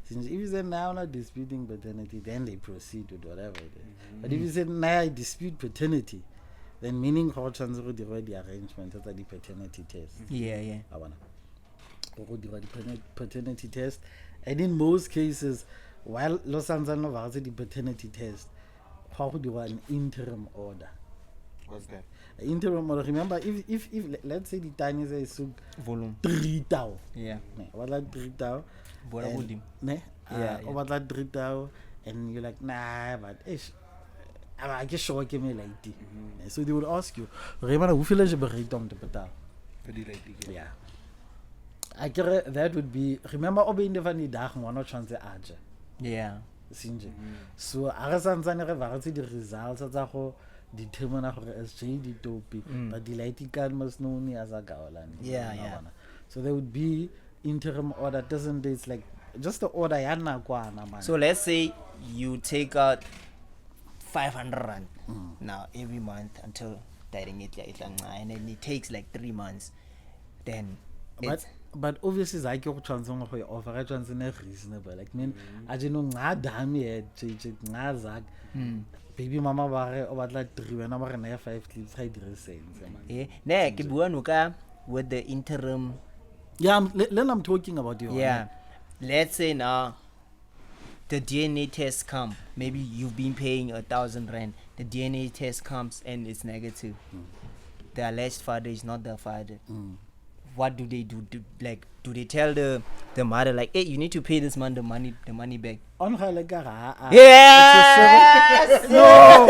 Since if you say now not disputing paternity, then they proceed with whatever it is. But if you say now I dispute paternity, then meaning how transfer the arrangement of the paternity test. Yeah. I wanna go the paternity test. And in most cases, while Los Angeles the paternity test, how would you want an interim order? What's that? An interim order. Remember, if let's say the time is volume 3,000. Yeah. What like 3,000? What like 3,000? And you're like, nah, but I just show it me like this. So they would ask you, remember, how viel is je bereid om te betalen? Yeah. I guess that would be, remember, op in de van die dagen, one not chance aje. Yeah. So, arasanzane revarti the results at ako determine ako SJ di topi, but the lighty can must know ni as a gawalan. Yeah. So there would be interim order. Doesn't it's like just the order yana kwana man. So let's say you take out 500 rand now every month until and then it takes like 3 months. Then but obviously like your transfer for offer transfer reasonable. Like I don't know ngada ngazak baby mama bare o batla 3 wena ba re na 5 clips high dress man. Ne ke bua no ka with the interim. Yeah, I'm talking about you. Yeah. Let's say now the DNA test come. Maybe you've been paying 1,000 rand. The DNA test comes and it's negative. The alleged father is not the father. What do they do? Do they tell the mother like, hey, you need to pay this man the money back? On her like yes! No.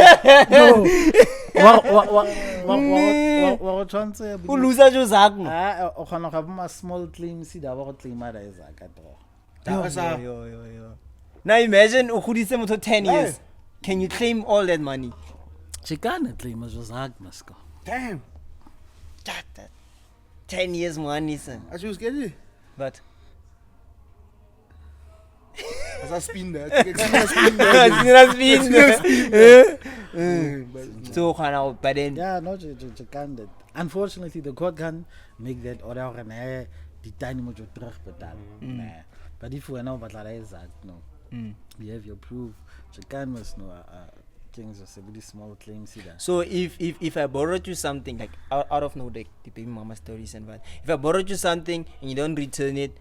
What transfer? Who loses your zak? A small claim. See that what claim are is Now imagine ukudise motho 10 years. Can you claim all that money? She can't claim as was Agmasko. Damn. 10 years money, sir. As you was getting. But as I spin that. So but then yeah, no, she can't. Unfortunately, the court can make that order and the tiny much of but if we know what that is, no. You have your proof. She can must know things are really small claims. So if I borrowed you something like out of no the baby mama stories and what, if I borrowed you something and you don't return it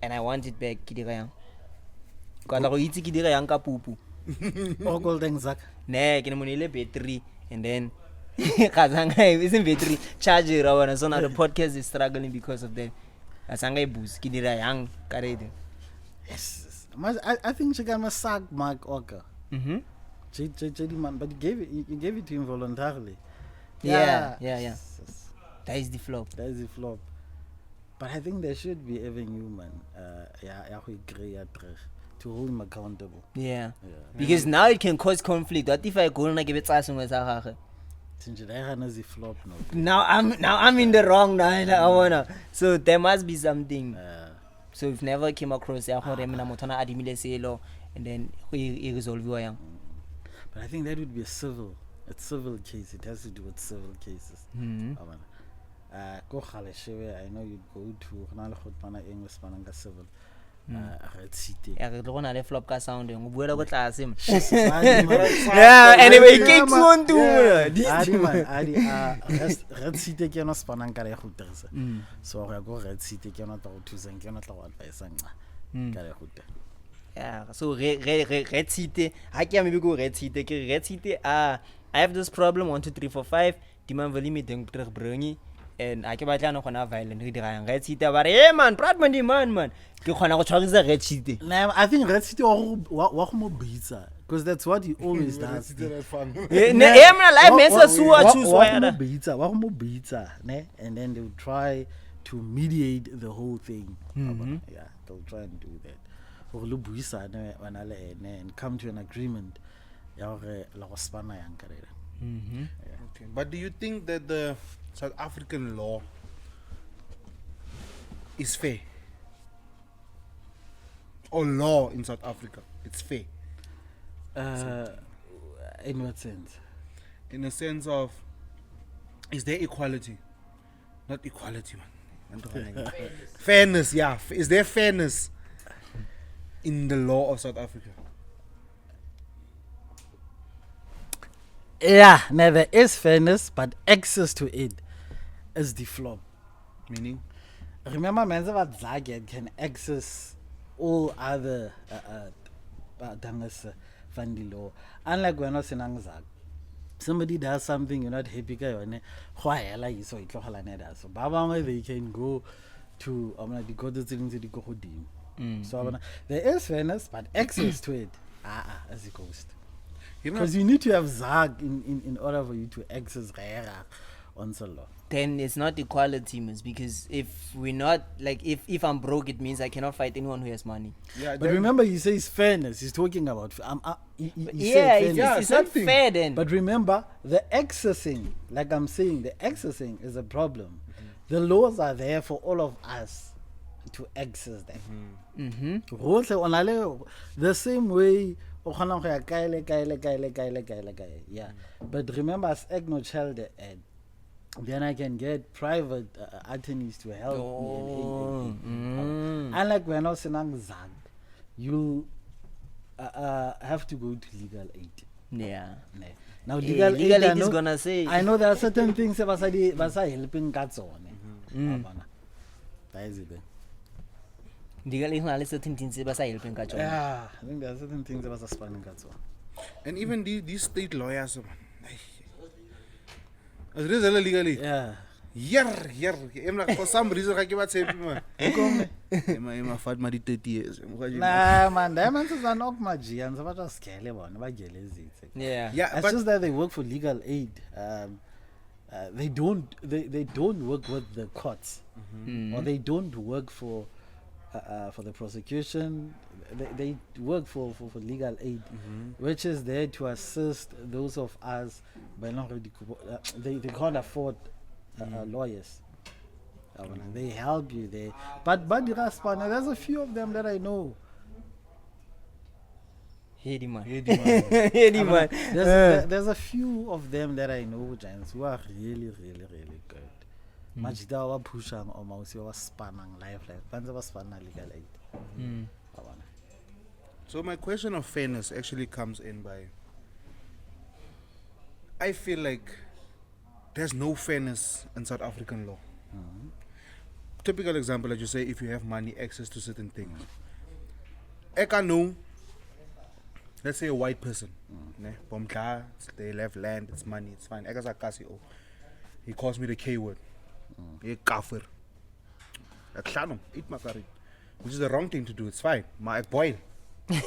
and I want it back, kidira yang ka pupu. All golden zak. Ne, kina monile battery and then kazanga isn't battery charge it around so now the podcast is struggling because of that. Asanga boost kidira yang karede. Yes. I think she got a sack Mark Oka. Man, but you gave it to him voluntarily. Yeah. That is the flop. But I think there should be even human to hold him accountable. Yeah. Because now it can cause conflict. What if I go and give it to flop now I'm in the wrong now. So there must be something. So we've never came across and then we resolve it. But I think that would be a civil case. It has to do with civil cases. I know you go to English civil. Flop ka sound yeah, anyway, kicks one too. Red city cannot span and carry hooters. So I go red city cannot to and cannot advise and carry hooter. Yeah, so red city. I can't maybe go red city. Red city. I have this problem 1, 2, 3, 4, 5. Demand volume me think bringy. And I can't no kana violent red city. But hey man, proud man demand man. Red city. I think red city walk more pizza because that's what he always does. And then they'll try to mediate the whole thing. Yeah, they'll try and do that. And come to an agreement. Okay. But do you think that the South African law is fair? Or law in South Africa, it's fair? In what sense? In a sense of, is there equality? Not equality, man. Fairness, yeah. Is there fairness in the law of South Africa? Yeah, there is fairness, but access to it is the flop. Meaning? Remember, Mensa Zaget can access all other fundy law. Unlike when I say somebody does something you're not happy, so Baba they can go to so there is fairness, but access to it as it goes. Because you need to have Zag in order for you to access Rera on Solo. Then it's not equality, because if we're not like if I'm broke, it means I cannot fight anyone who has money. Yeah, but remember, he says fairness. He's talking about it's not fair then. But remember, the accessing, like I'm saying, the accessing is a problem. the laws are there for all of us to access them. The same way, yeah. But remember, as no child, then I can get private attorneys to help me. Unlike when I was in Zag, you have to go to legal aid. Yeah. Now Legal aid is gonna say. I know there are certain things that was helping cats on. That is it. Legal aid is certain things that was helping cats on. Yeah, I think there are certain things that was spanning cats on. And even these state lawyers, man. As it is legally. Yeah. For some reason, I give it to man. I'm fat man 30 years. Nah, man, them are not magic, and so much as Yeah. It's just that they work for legal aid. They don't work with the courts, or they don't work for the prosecution. They work for legal aid, which is there to assist those of us. But they can't afford lawyers. They help you there. But there's a few of them that I know. Heady man. There's a few of them that I know, Giants, who are really, really, really good. Majida wa pushang or mausi wa spanang life. Panza was spanang legal aid. So my question of fairness actually comes in by, I feel like there's no fairness in South African law. Typical example, like you say, if you have money, access to certain things. Eka know, let's say a white person, they have land, it's money, it's fine. Eka Zakasio, he calls me the K word. He kafir. Eat makari. Which is the wrong thing to do, it's fine. My boy.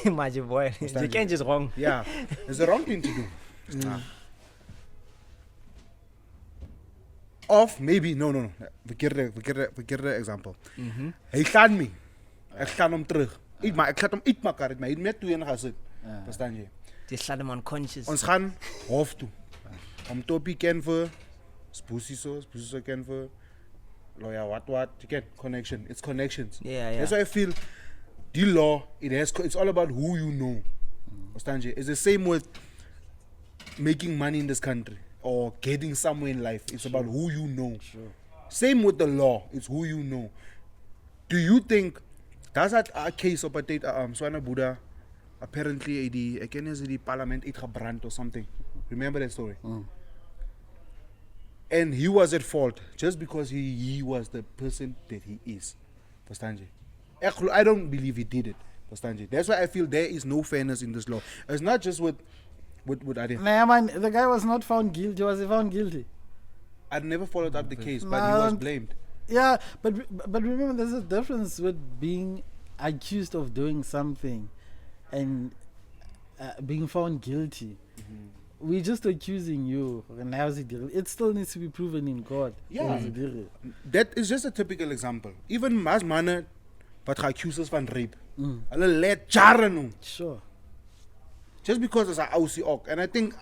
My boy. You can't just wrong. Yeah, it's the wrong thing to do. Of maybe no. Verkeer the example. Hy gaan me. Ek gaan hom terug. Ek gaan hom uitmaak uit my. Hy het met 2 en gesit. Verstaan jy? Dis laat hom unconscious. Ons gaan hof toe. Om topie ken vir spusie so ken vir lawyer what you get connection. It's connections. Yeah. That's why I feel the law it's all about who you know. Verstaan jy? It's the same with making money in this country. Or getting somewhere in life. It's about who you know. Same with the law. It's who you know. Do you think that's a case of Swana Buddha apparently the parliament uitgebrand or something? Remember that story? And he was at fault just because he was the person that he is. Verstaan jy? I don't believe he did it. Verstaan jy? That's why I feel there is no fairness in this law. It's not just with Adi. Nah, man, the guy was not found guilty. Was he found guilty? I'd never followed up the case, but he was blamed. Yeah, but remember, there's a difference with being accused of doing something and being found guilty. We're just accusing you. And how's it? It still needs to be proven in court. Yeah, that is just a typical example. Even Mas Manne, but accuses van rape. Sure. Just because it's a OC ok. And I think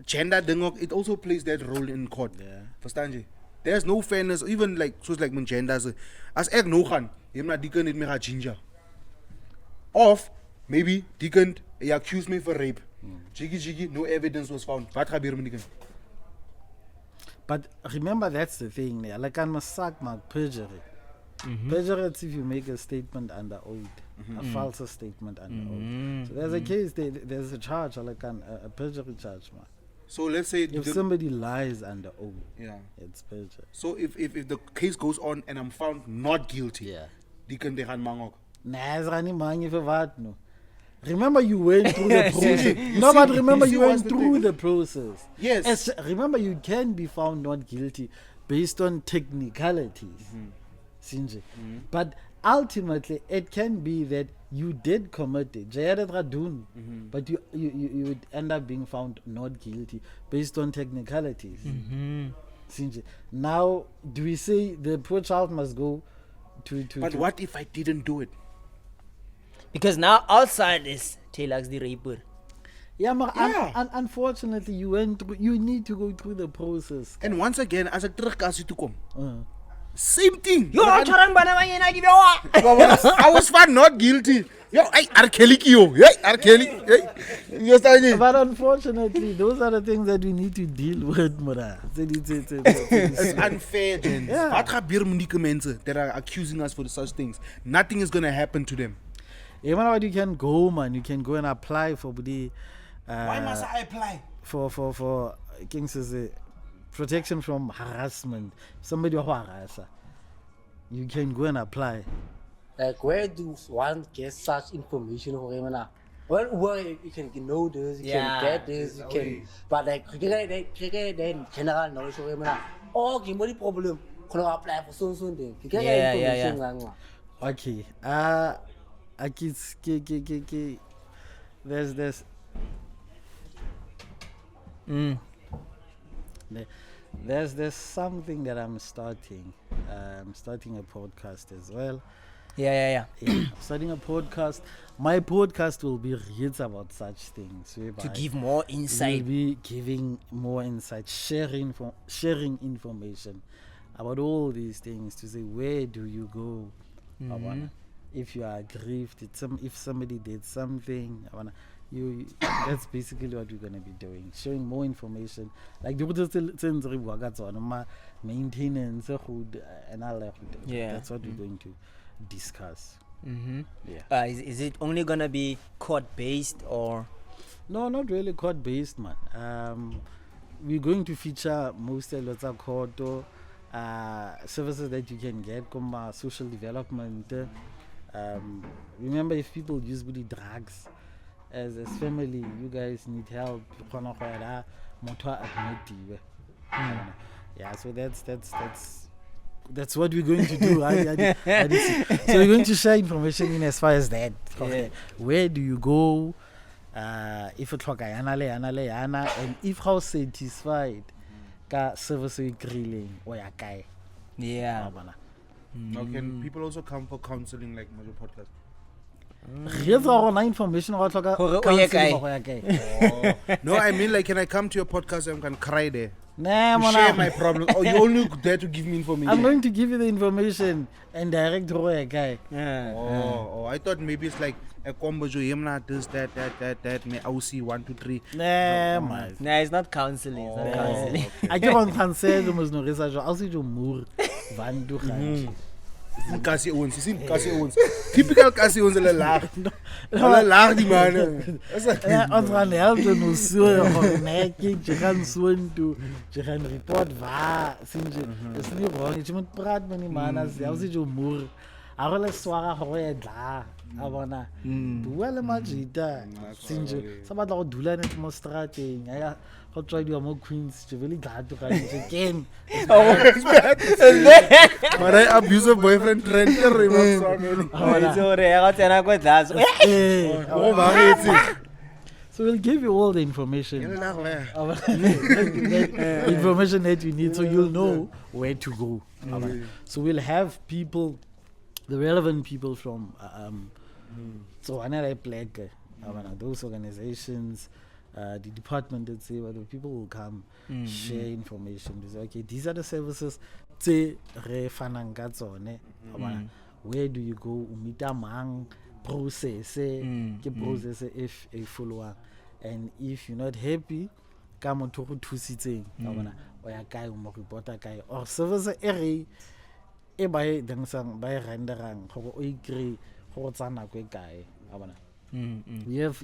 gender ding ook, it also plays that role in court. Yeah. Verstaan jy? There's no fairness, even like soos like my gender as ek nou gaan, jy na die kind het my gaan ginger. Of maybe die kind he accused me for rape. Jiggy, no evidence was found. Wat gebeur met die kind? But remember, that's the thing. Like I'm a sack mark perjury. Perjury is if you make a statement under oath. A false statement under oath. So there's a case, there's a charge, like a perjury charge, man. So let's say if somebody lies under oath, it's perjury. So if the case goes on and I'm found not guilty, die kan they gaan mang ook. Nah, it's running mang if what no. Remember you went through the process. No, but remember you went through the process. Yes. Remember you can be found not guilty based on technicalities. But ultimately, it can be that you did commit it, but you would end up being found not guilty based on technicalities. Now, do we say the poor child must go to But what if I didn't do it? Because now outside is Taylux the raper. Unfortunately, you need to go through the process. And once again, as a terugkasi toe kom. Same thing. Yo, Choral bana ba yena ke bewa. I was found not guilty. Yo, I R. Kelly yo. Hey, R. Kelly. Hey. You understand? But unfortunately, those are the things that we need to deal with, Mora. It's unfair, Jen. Yeah. What are beer mense that are accusing us for such things? Nothing is gonna happen to them. Even what you can go, man. You can go and apply for the. Why must I apply? For King says protection from harassment. Somebody who harass, you can go and apply. Like, where do one get such information for him now? Well, you can know this, you can get this, you can. But like, you get general knowledge for him now. Oh, okay, what the problem? Can I apply for soon then? You get information. Okay. There's. There's something that I'm starting. I'm starting a podcast as well. Yeah. Starting a podcast. My podcast will be reads about such things. To give more We'll insight. be giving more insight, sharing information about all these things to say where do you go. If you are aggrieved, if somebody did something, that's basically what we're gonna be doing. Showing more information, like the maintenance and all that. Yeah. That's what we're going to discuss. Yeah. Is it only gonna be court based or? No, not really court based, man. We're going to feature mostly lots of court services that you can get, come social development. Remember, if people use really drugs as family, you guys need help. Yeah, so that's what we're going to do. So we're going to share information in as far as that. Okay. Where do you go? If it's like yana, and if how satisfied ka service you grilling or ya kai. Yeah. Now, can people also come for counseling like my podcast? Here's our information about No, I mean like, can I come to your podcast and I can cry there? Nah, To share my problems. Or you only there to give me information? I'm going to give you the information and direct to a guy. Oh, I thought maybe it's like a combo this, that, may I see 1, 2, 3. Nah, man. Nah, it's not counseling. It's not counseling. I keep on cancel the most no research. I'll see you more. Van do Kasi Owens. Typical Kasi Owens, hulle lag die man. Ons gaan help no so nek jy gaan so toe. Jy gaan report waar sien jy. Is nie wrong. Jy moet praat met die man as jy sê jy moer. Agole swara go e dla. A bona. Bua le majita. Sien jy. Sa batla go dula net mo strateng. Ya go try di mo Queens. Jy really glad to go again. But I abusive boyfriend trend So we'll give you all the information. Information that you need so you'll know where to go. So we'll have people, the relevant people from so another plague, those organizations, the department, let's say, where the people will come share information. They say, okay, these are the services. Where do you go? Umita mang process process if a follower. And if you're not happy, come on to sitting. Or ya guy report a guy or service area by dangsang by renderang or agree or sana guy. You have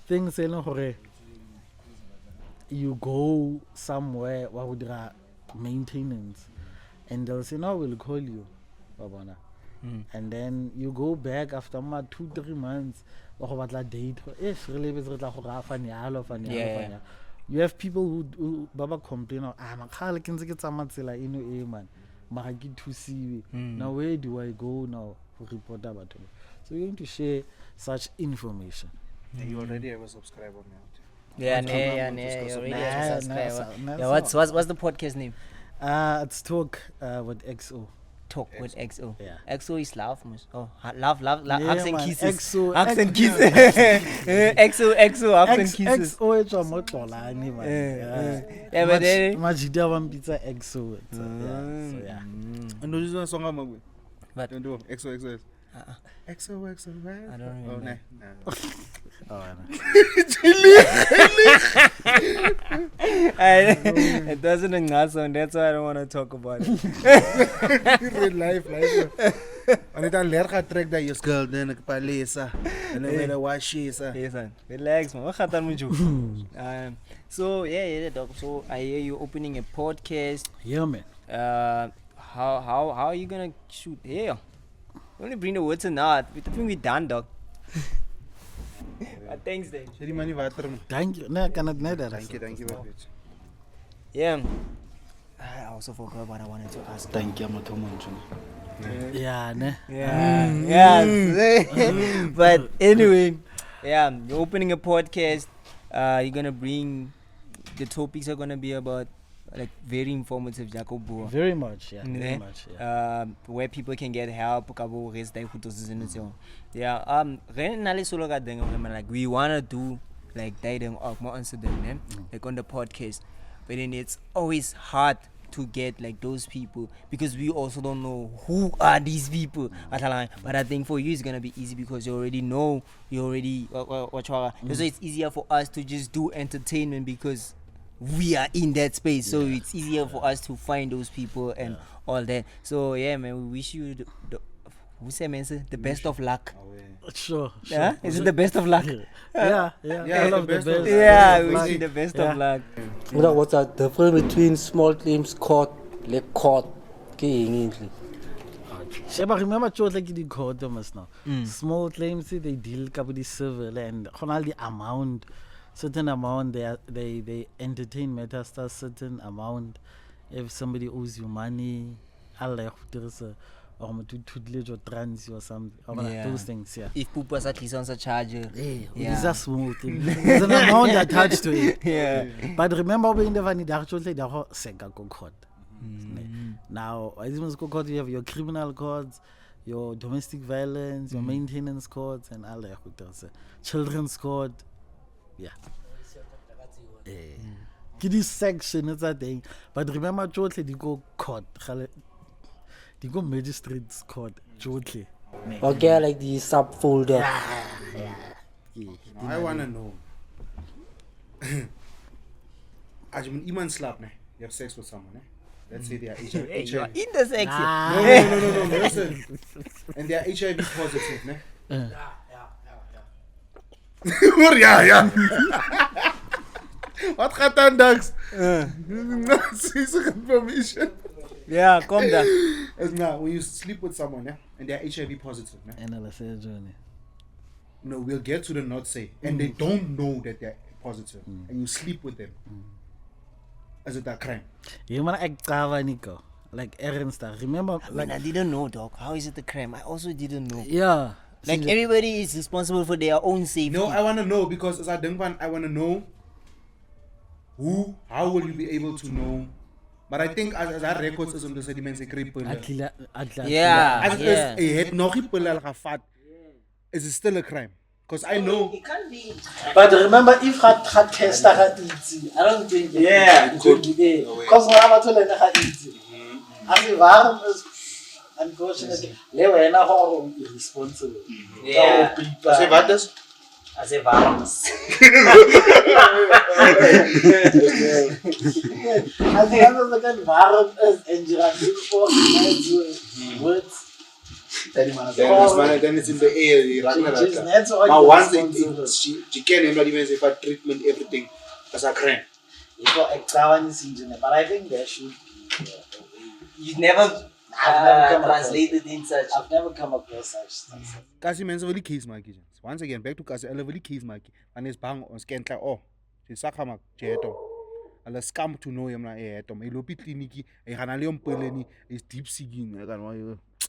things saying you go somewhere what would maintenance and they'll say no, we'll call you. And then you go back after 2-3 months date. You have people who baba complain now where do I go now for report about it? So we're going to share such information. You already have a subscriber now. Yeah, you already have a subscriber. What's the podcast name? It's Talk with XO. talk with XO. Yeah. XO is love, mos. Oh, love, Yeah, hugs and man. kisses. XO, Hugs and kisses. XO, hugs and kisses. XO etswa mo XOLANI, man. Yeah, but then. Majida wampitsa XO. So yeah. And this is a song I'm with. But Don't do XOXO. XOXO, right? I don't Oh, remember. nah. Oh, It doesn't enhance on. That's why I don't want to talk about it. Real life. And it's a lyric track that you girl then palesa and then the wash is. Yes, man. Relax, man. What happened with you? So yeah, dog. So I hear you opening a podcast. yeah, man. How are you gonna shoot? Yeah, only bring the words and art. We think we done, dog. Thanks, then. Shady money water. Thank you. No, I cannot know that. Thank you. Yeah. I also forgot what I wanted to ask. Thank you, Matomonjo. Yeah, ne. Yeah. But anyway, yeah, you're opening a podcast. You're gonna bring the topics are gonna be about like very informative, Jacobo. Very much, yeah. Very much, yeah. Where people can get help. Yeah. Like we wanna do like dating or more incident, like on the podcast, but then it's always hard to get like those people because we also don't know who are these people. But I think for you it's gonna be easy because you already know. So it's easier for us to just do entertainment because we are in that space, so it's easier for us to find those people and all that. So yeah, man, we wish you the best of luck. Sure. Yeah, is it the best of luck? Yeah. All of the best. Yeah, we wish you the best of luck. What's the difference between small claims court, like court? Sheba, remember choose like the court almost now. Small claims they deal with the civil and all the amount, certain amount they entertain matters a certain amount. If somebody owes you money, there's a or to or trans or something, those things. Yeah. If Poopas at least on a charger. It's a small thing. There's an amount attached to it. Yeah. But remember when the vanity actually the whole second court. Now, as you court, you have your criminal courts, your domestic violence, your maintenance courts, and all that. Children's court. Yeah. This section is a thing. But remember, totally, they go court. They go magistrate's court. Totally. Okay, like the subfolder. I want to know. As you even slap, you have sex with someone, let's say they are HIV. Hey, you're in the sex. No, listen. And they are HIV positive, Yeah. What happened, Dax? It's a confirmation. Yeah, come down. Now, when you sleep with someone, and they are HIV positive, no, we'll get to the not say, and they don't know that they're positive, and you sleep with them. Is it a crime? You want to Nico? Like Ernst, remember? Like I didn't know, dog. How is it a crime? I also didn't know. Yeah. Like everybody is responsible for their own safety. No, I want to know because as I want to know how will you be able to know? But I think as our records is on the sediments, yeah. Is it still a crime? Because I know. It can't be. But remember, if had test easy, I don't think it could be. Because we have to learn how easy. As a varm is unfortunately, they were not all irresponsible. Yeah. Say what does? As a virus. I think I was like a varm is injured words. Then it's in the air. Now once she can not even say for treatment everything as a crime. But I think there should be. You've never translated in such. I've never come across such stuff. Kasi mense wil die case maak. Once again, back to Kasi, hulle wil die case maak. En is bang ons ken klaar. Oh, sy sak maak jeto. Hulle scam to know hom na eto. Maar hy loop die kliniek, hy gaan al hom pille nie, is deep seeking. Hy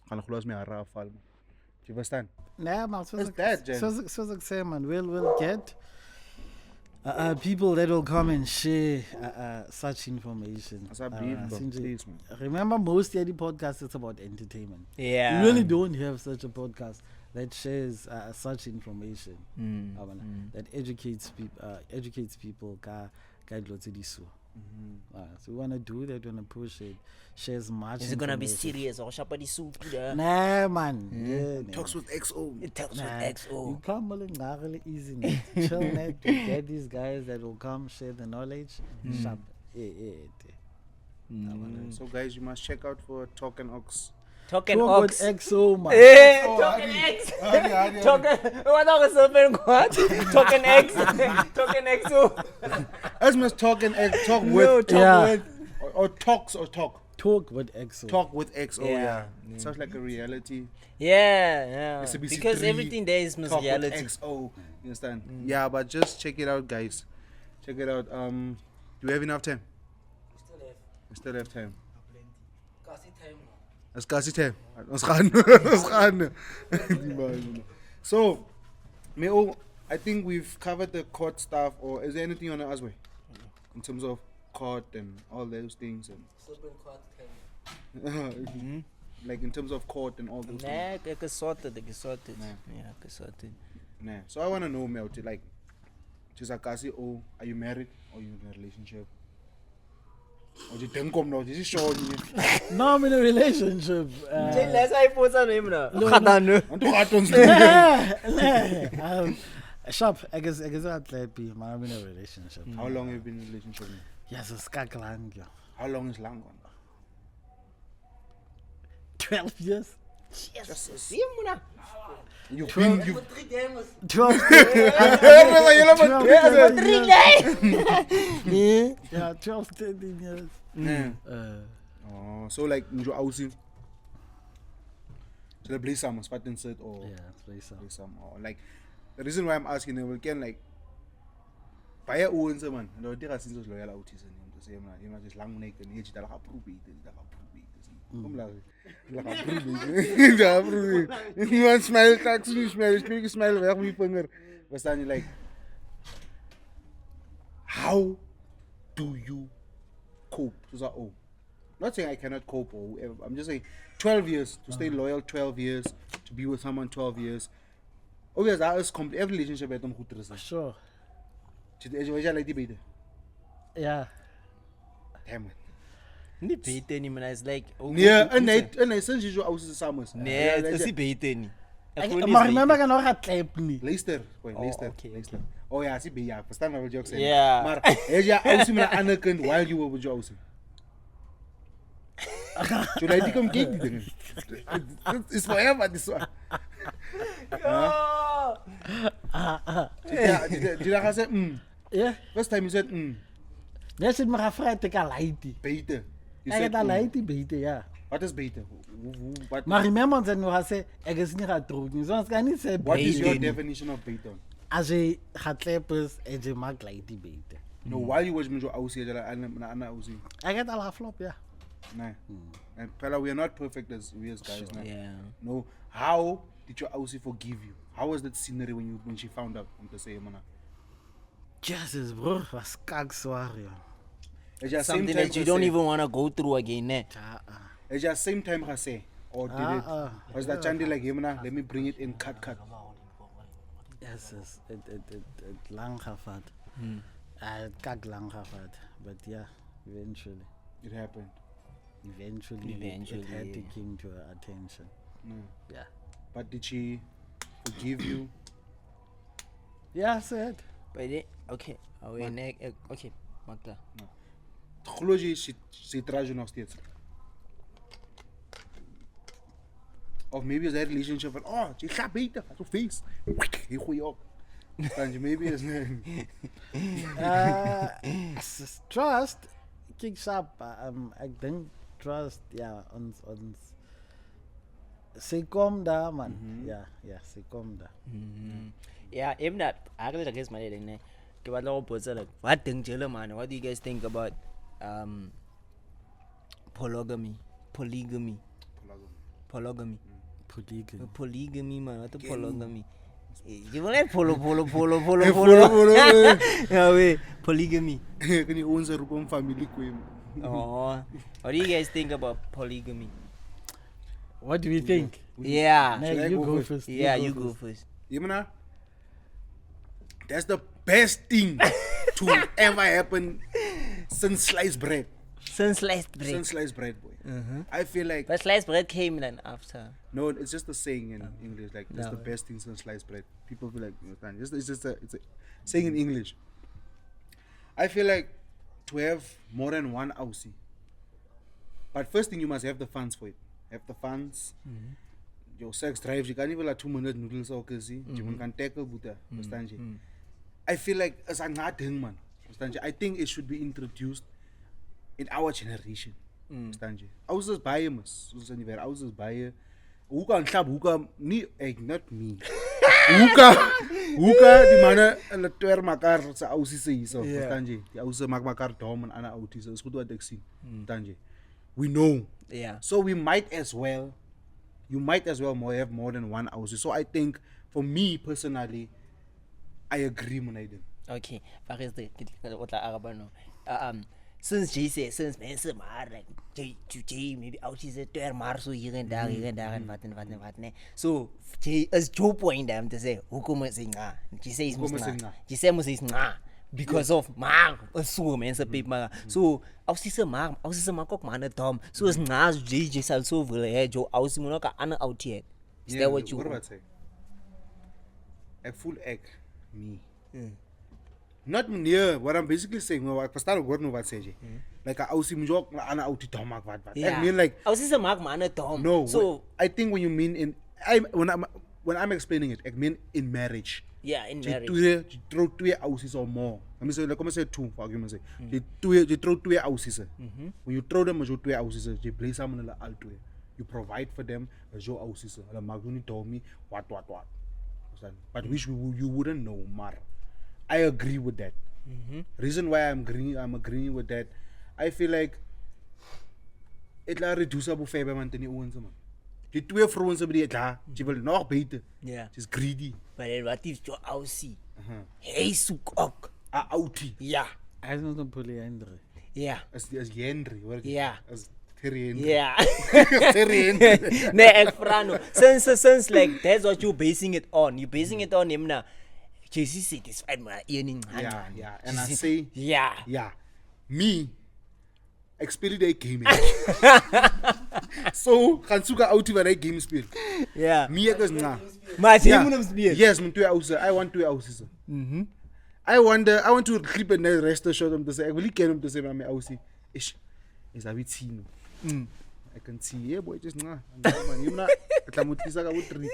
gaan glos my hara val. Do you understand? Nee, maar That's that, Jen. zoals ik zei, man, we'll get People that will come and share such information. As I believe, bro. Since Please, man. remember, most of the podcasts it's about entertainment. Yeah. We really don't have such a podcast that shares such information. That educates people. So we want to do that. We want to push it. Share as much. Is it gonna be information. serious or shapa di soup? Nah, man. Yeah, Talks with XO. It talks with Nah, XO. you come really easy, net. Chill, net. You get these guys that will come share the knowledge. Sharp. So guys, you must check out for Talk and Ox. Talking Talk ox. with XO, man. Eh, Oh, talking Adi. X. Adi. Talking. What are the what? Talking X. Talking XO. As must talk and X. Talk No, with. talk Yeah. with. Or talks or talk. Talk with XO. Talk with XO. Yeah. Yeah. Sounds like a reality. Yeah. SABC Because 3, everything there is Talk with reality. XO. You understand? Yeah, but just check it out, guys. Check it out. Do we have enough time? We still have time. Ons kassie time. Ons gaan. So, I think we've covered the court stuff. Or is there anything you want to ask me in terms of court and all those things and like in terms of court and all those things? Nah, get sorted. Nah. Yeah, get sorted. Nah. So I want to know, Melty, like, just are you married or you in a relationship? Or you don't come now? This is short. No, I'm in a relationship. Let's say for some name now. Shop, I guess I'm happy. I'm in a relationship. How long have you been in a relationship? Yes, it's lang. How long is long? 12 years. See him now. You've been. 12 Yeah, 12, 13 years. Oh, so like, you housing. So they play some spot insert or Yeah, play some. play some or like the reason why I'm asking them, we can like buy a own man. And the since was loyal autism to say man, you know just long neck and age that have prove it. Come like, you want smile, tax you smile, where we finger. But then you like, how do you cope? So, not saying I cannot cope or whatever. I'm just saying 12 years to stay loyal, 12 years to be with someone, 12 years. Obviously, that is complete. Every relationship is good. Sure. Damn Yeah. it. Ni beter nie, man. It's like Yeah, and I send you out to summers. Nee, it's nie beter nie. Maar remember kan nog het clap nie. Leicester, Oh, Leicester, okay, Leicester. Oh yeah, see, yeah, verstaan wat jy ook sê. Yeah. Maar het jy ousie met 'n ander kind while you were with your ousie? So jy dit kom kyk die dinge. It's forever this one. Ja, jy dacht gesê, Ja. first time you said, Net sit maar afraid te kan laiti. beter. You Ek said, het laiti beter, ja. what is beter? What, Maar remember ons het nog gesê ek is nie getroud nie. So ons kan nie sê what is your beter nie. definition of beter? As jy geklap is, en jy maak laiti beter. No, while you was met your ousie, jy na 'n ander ousie. Ek het al geflop, ja. Nee. And fella, we are not perfect as we as guys, nee. Yeah. No, how did your ousie forgive you? How was that scenery when she found out? Om te sê, man. Jesus, bro, was kak swaar, ja. Is jy Something that you don't even want to go through again, ne? Is jy same time gesê or did it? Was that Chandi like him na? Let me bring it in cut. Yes, het lang gevat. Het kak lang gevat. But yeah, eventually It happened. it had to came to her attention. No. Yeah. But did she forgive you? Yeah, I said. But then, okay. Okay. Magda. Glo jy sy try jy nog steeds? Of maybe is that relationship van, oh, jy gaan beter, so face. Jy gooi op. Dan jy maybe is Trust, kick sharp. Ek dink trust, ja, ons sy kom daar, man. Ja, sy kom daar. Yeah, even that. Actually, I guess my name. Ke batla go potsa like, what think you, man? What do you guys think about polygamy? Polygamy. Polygamy, man. What the polygamy? You want like polo. Polo. Yeah, wait. Polygamy. Can you own a family? Oh, what do you guys think about polygamy? What do we think? Yeah. Nah, Should I you go go first? first. Yeah, you go first. Yemana, that's the best thing to ever happen since sliced bread. Since sliced bread. Since sliced bread, boy. I feel like But sliced bread came then after. no, it's just a saying in English. Like that's No. the best thing since sliced bread. People feel like you understand. It's a saying in English. I feel like to have more than one Aussie. But first thing you must have the funds for it. Have the funds. Your sex drives. You can't even like 2 minute noodles or crazy. You can tackle Buddha. Understand you? I feel like as a not thing, man. Understand you? I think it should be introduced in our generation. Understand you? Houses buy mas. Houses buy. Who can club? Who can me? Not me. Who can the man a tuer makar sa Aussie say so. Understand you? The Aussie makar dom and ana outies. It's good what they see. Understand you? We know. Yeah. So we might as well. You might as well have more than one Aussie. So I think for me personally, I agree with it. Okay. Since Jay said, since men say like Jay maybe out is a ter so here and there and what. So Jay as Joe point them to say who come saying Jay says Jay says because of so men say people so aussie kok man dom so is Jay also will Joe aussie mo ka ana out here. Is that what you want? Say? A full egg me. Not near what I'm basically saying. What pastor word no what say like a aussie mjok ana out dom what. I mean like aussie man dom. No. So I think when you mean in when I'm explaining it, I mean in marriage. yeah, in marriage. You throw 2 houses or more. Let me say, like, I say 2 for argument's sake. You throw 2 houses. When you throw them as your 2 houses, you place them in the alto. You provide for them as your houses. And Maguni told me what. But which you wouldn't know, Mar. I agree with that. Reason why I'm agreeing with that, I feel like it will reduce our favor man tani owens man. Die 2 vrouens by die daar, jy wil nog beter. Yeah. She's greedy. But then what if you aussie? Hey, soek ook. A outie. Ja. Hij is nog een polyandry. Ja. As Henry, hoor. Ja. As Terry Henry. Ja. Terry Henry. Nee, ek vra nou. Since like that's what you're basing it on. You're basing it on him now. JC satisfied my earning. Yeah. And I say, yeah. Me, experience the game. So, gaan soek 'n outie wat hy game speel. Yeah. Me ek is na. Maar jy moet hom speel. Yes, met 2 ouses. I want 2 ouses. I want to clip in the rest of shot om te sê ek wil nie ken om te sê my ousie. Is a bit sien. I can see, yeah boy, just na. Man, jy moet ek la moet kisa ka bo 3.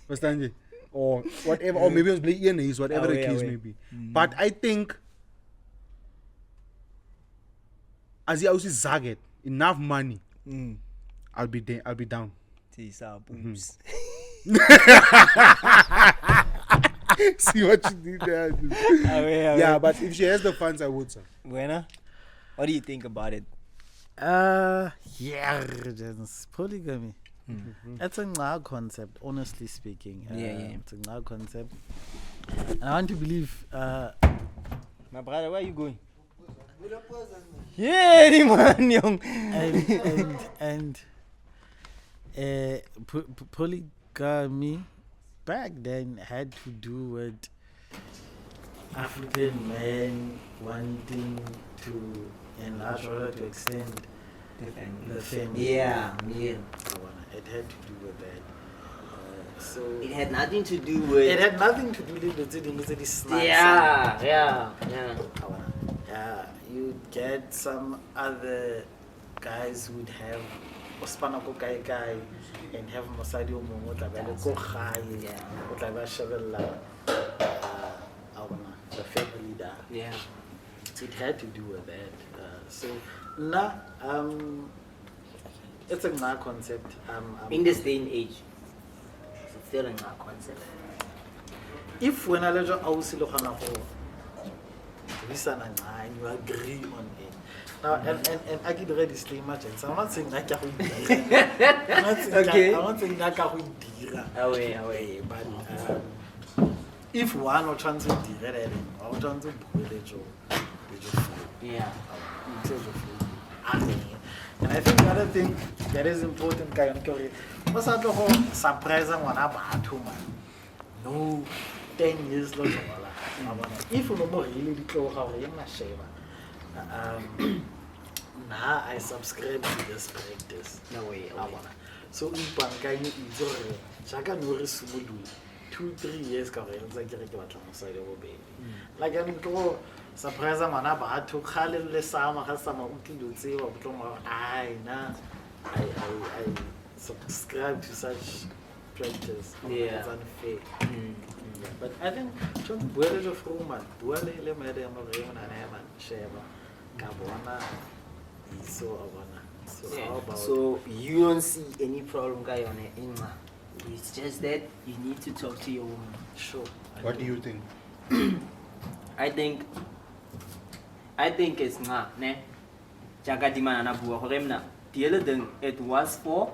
Verstaan jy? Or whatever, or maybe it's play Ian is whatever the case may be. But I think as you also zag enough money, I'll be down. See some boobs. See what you did there. Yeah, but if she has the funds, I would, sir. Buena, what do you think about it? Yeah, just polygamy. It's a new concept, honestly speaking. It's a new concept. And I want to believe. My brother, where are you going? Yeah, man, young. And polygamy back then had to do with African men wanting to enlarge or to extend the family. Yeah. It had to do with that. So It had nothing to do with. it had nothing to do with the Yeah. You'd get some other guys who'd have Ospanako Kai and have Mosadi Omo the family there. Yeah. It had to do with that. So it's a new concept. In this day and age, it's still a new concept. If when I let you out, and you agree on it. Now, and I get ready disclaimer, so I'm not saying that I'm not saying Okay. I'm not saying that Away. but if one or chance to dire or chance to Yeah. and I think the other thing that is important kay on kore mas atlo go surprise ngwana batho man no 10 years lo jola if no mo really ditlo ga re yena sheba now I subscribe to this practice No way. so ipankanye itse gore jaka no re simolole 2-3 years ka re ntse ke re ke batla mo side go baby like I mean go surprise ngwana batho khale le sama ga sama o tlile o tseba botlo mo ai na I subscribe to such practice. Yeah. It's unfair. But I think John Buele of Roman, Buele Madame Raymond and Evan Sheba, Cabona, so Avana. So Yeah. how about So you don't see any problem, guy, on it, Inma. It's just that you need to talk to your woman. sure? What do you think? I think it's not, ne? Jaga di mana na buwa ko remna. The other thing, it was for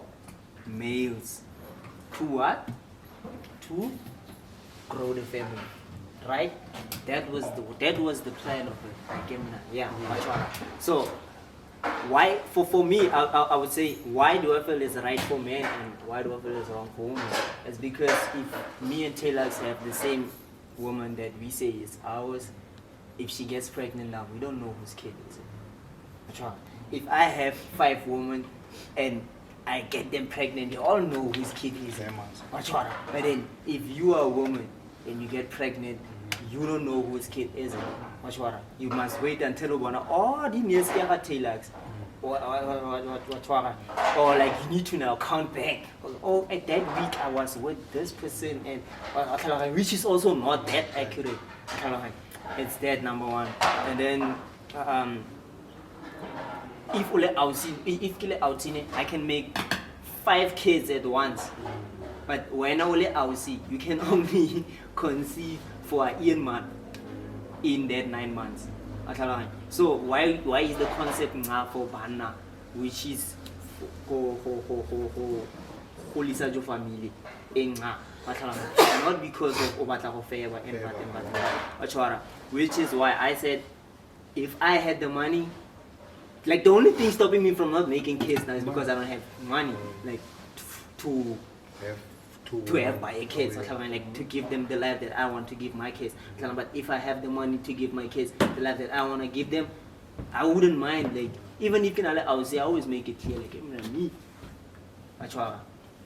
males. To what? To grow the family, right? That was the plan of it. Yeah. So why for me I would say why do I feel it's right for men and why do I feel it's wrong for women? It's because if me and Taylux have the same woman that we say is ours, if she gets pregnant now, we don't know whose kid is it. If I have 5 women and I get them pregnant, they all know whose kid is it. But then if you are a woman and you get pregnant, you don't know whose kid is it. You must wait until you wanna the years Taylux. Or like you need to now count back. Oh, at that week I was with this person and which is also not that accurate. It's that number one. And then if I can make 5 kids at once. But when you can only conceive for a year month in that 9 months. So why is the concept for Banna, which is for Lisa Jo family not because of Obatako favor and which is why I said if I had the money, like the only thing stopping me from not making kids now is because I don't have money, like to have my kids, like to give them the life that I want to give my kids. But if I have the money to give my kids the life that I want to give them, I wouldn't mind. Like even if I would say I always make it clear, like me.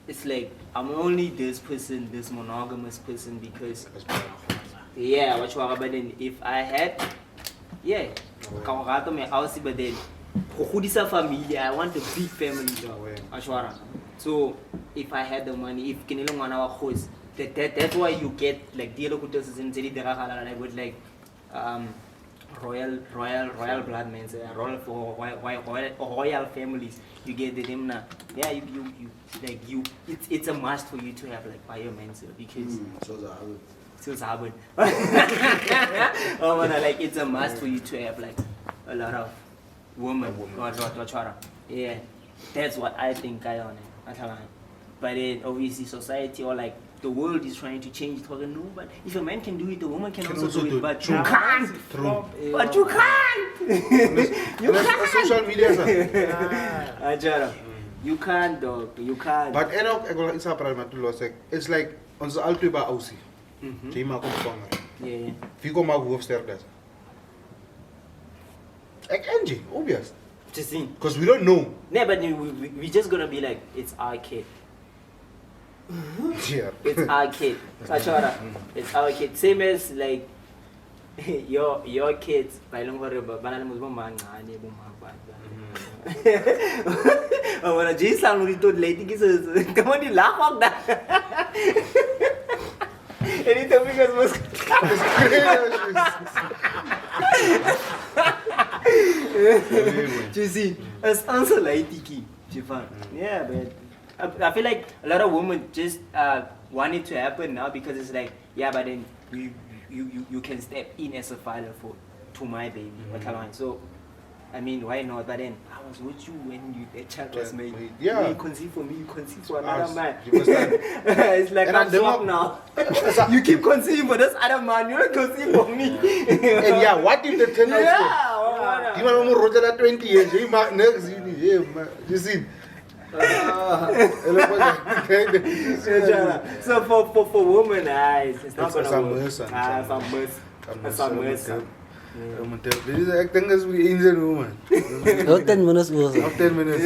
It's like I'm only this person, this monogamous person because yeah. But then if I had, yeah, but then family, I want a big family. So if I had the money, if kinilong wana host, that's why you get like dialogues in like with like royal blood men, royal for royal families. You get the name now. Yeah, you like it's a must for you to have like biomental because so hard. Oh man, like it's a must for you to have like a lot of women. Yeah, that's what I think I on it. But then obviously society or like the world is trying to change it. No, but if a man can do it, the woman can also do it. But you can't. But you can't. You can't. Social media. You can't, dog. You can't. But it's like on the alto ba ausi. Jema kom vangen. Yeah. Wie kom maar hoofdsterk. Like Angie, obvious. Because we don't know. Yeah, but we just gonna be like, it's our kid. Yeah. It's our kid. It's our kid. Same as like your kids. Oh, when I just sound really told lady, come on, you laugh on that. Anything because was. You see, as answer like Tiki, yeah, but I feel like a lot of women just want it to happen now because it's like, yeah, but then you can step in as a father to my baby. So I mean, why not? But then I was with you when that child was made. Yeah. When you conceive for me, you conceive for another man. You understand? It's like And I'm shocked now. You keep conceiving for this other man, you don't conceive for me. And yeah, what if they turn out Yeah. you want to roll that 20 years, you might next you see. So for women, it's not gonna work. Some I think that's we in the room. 10 minutes was. 10 minutes.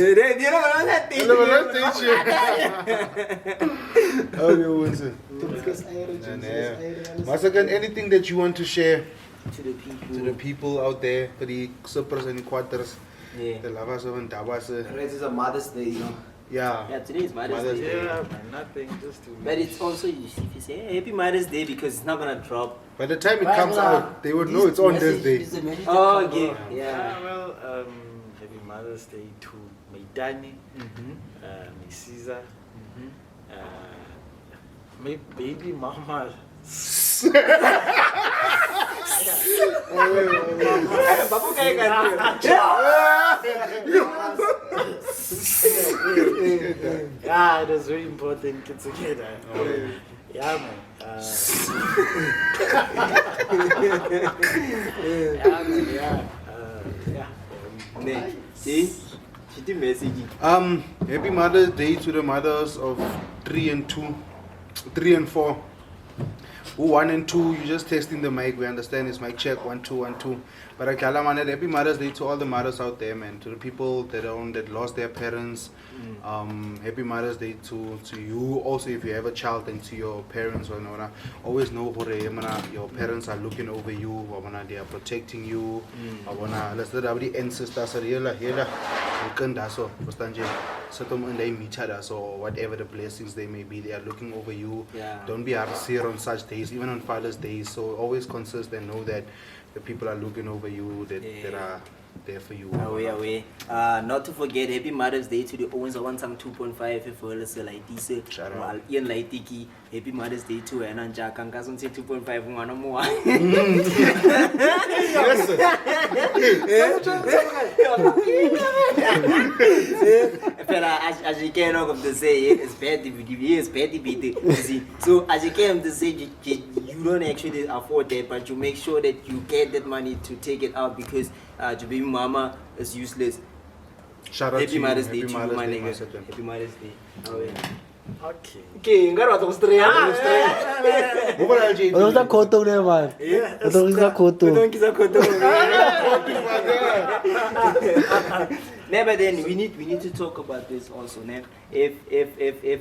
Masakan, anything that you want to share to the people out there, for the suppers and quarters, the lovers and tabas? This is a Mother's Day, you know. Yeah, today is Mother's Day. Yeah, nothing, just to. But it's also, if you say Happy Mother's Day, because it's not gonna drop. by the time it comes out, they would know it's on this day. Oh, okay. Yeah, Yeah. well, Happy Mother's Day to Maitani, my Caesar, my baby mama. Yeah, it was very important kids together. Yeah, man. See? She did message. Happy Mother's Day to the mothers of 3 and 4. Who 1 and 2, you just testing the mic. We understand it's mic check 1 2 1 2. But I call man, happy Mother's Day to all the mothers out there, man. To the people that lost their parents. Happy Mother's Day to you also, if you have a child, and to your parents. Always know your parents are looking over you. They are protecting you. Let's let the ancestors so whatever the blessings they may be, they are looking over you. Don't be upset on such days, even on Father's Day. So always consist and know that the people are looking over you, that are there for you. Away. Not to forget, Happy Mother's Day to the Owens of 1.2.5 if you like this. Ian Laitiki, Happy Mother's Day to and Jack and Cousin 2.5 one more. Yes, sir. As you can of the say, it's bad if you give you bad. So as you came to say, you don't actually afford that, but you make sure that you get that money to take it out, because to be mama is useless. Shout out Happy to you. Mother's Day Happy to you, Mother's my Day, nigga. Master Ken. Happy Mother's Day. Oh, yeah. Okay. Enggak ada Australia. Betul tak kotor dia man. Betul kisah kotor. Betul kisah kotor. No, but then we need to talk about this also. Né? If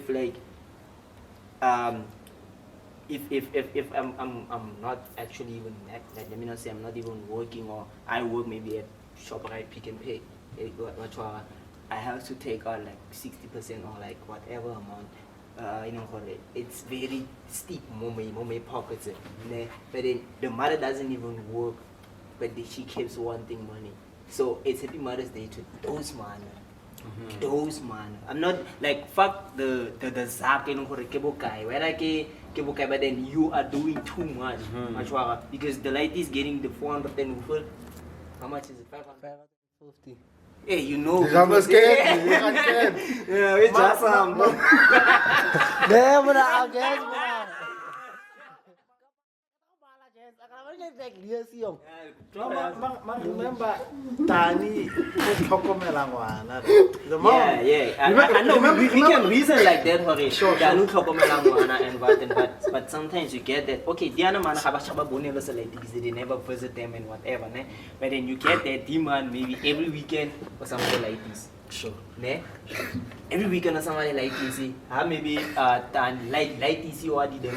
like if I'm not actually even like, let me not say I'm not even working, or I work maybe at ShopRite, Pick and Pay, I have to take out like 60% or like whatever amount. It's very steep, more pockets. But then the mother doesn't even work, but she keeps wanting money. So it's Happy Mother's Day to those man. Those man. I'm not like fuck the zap where I can, but then you are doing too much. Because the light is getting the 410 full. How much is it? 550. Hey, you know. I'm scared. Yeah, we just Dia mana guys mana. Dia sih om. Remember, Tani tlhokomela ngwana. Yeah. I know we can reason like that for it. Sure. But sometimes you get that. Okay, Diana man have bonelo like this. They never visit them and whatever, ne? But then you get that demand maybe every weekend or something like this. Sure. Ne? Every weekend or somebody like this. Maybe like this or the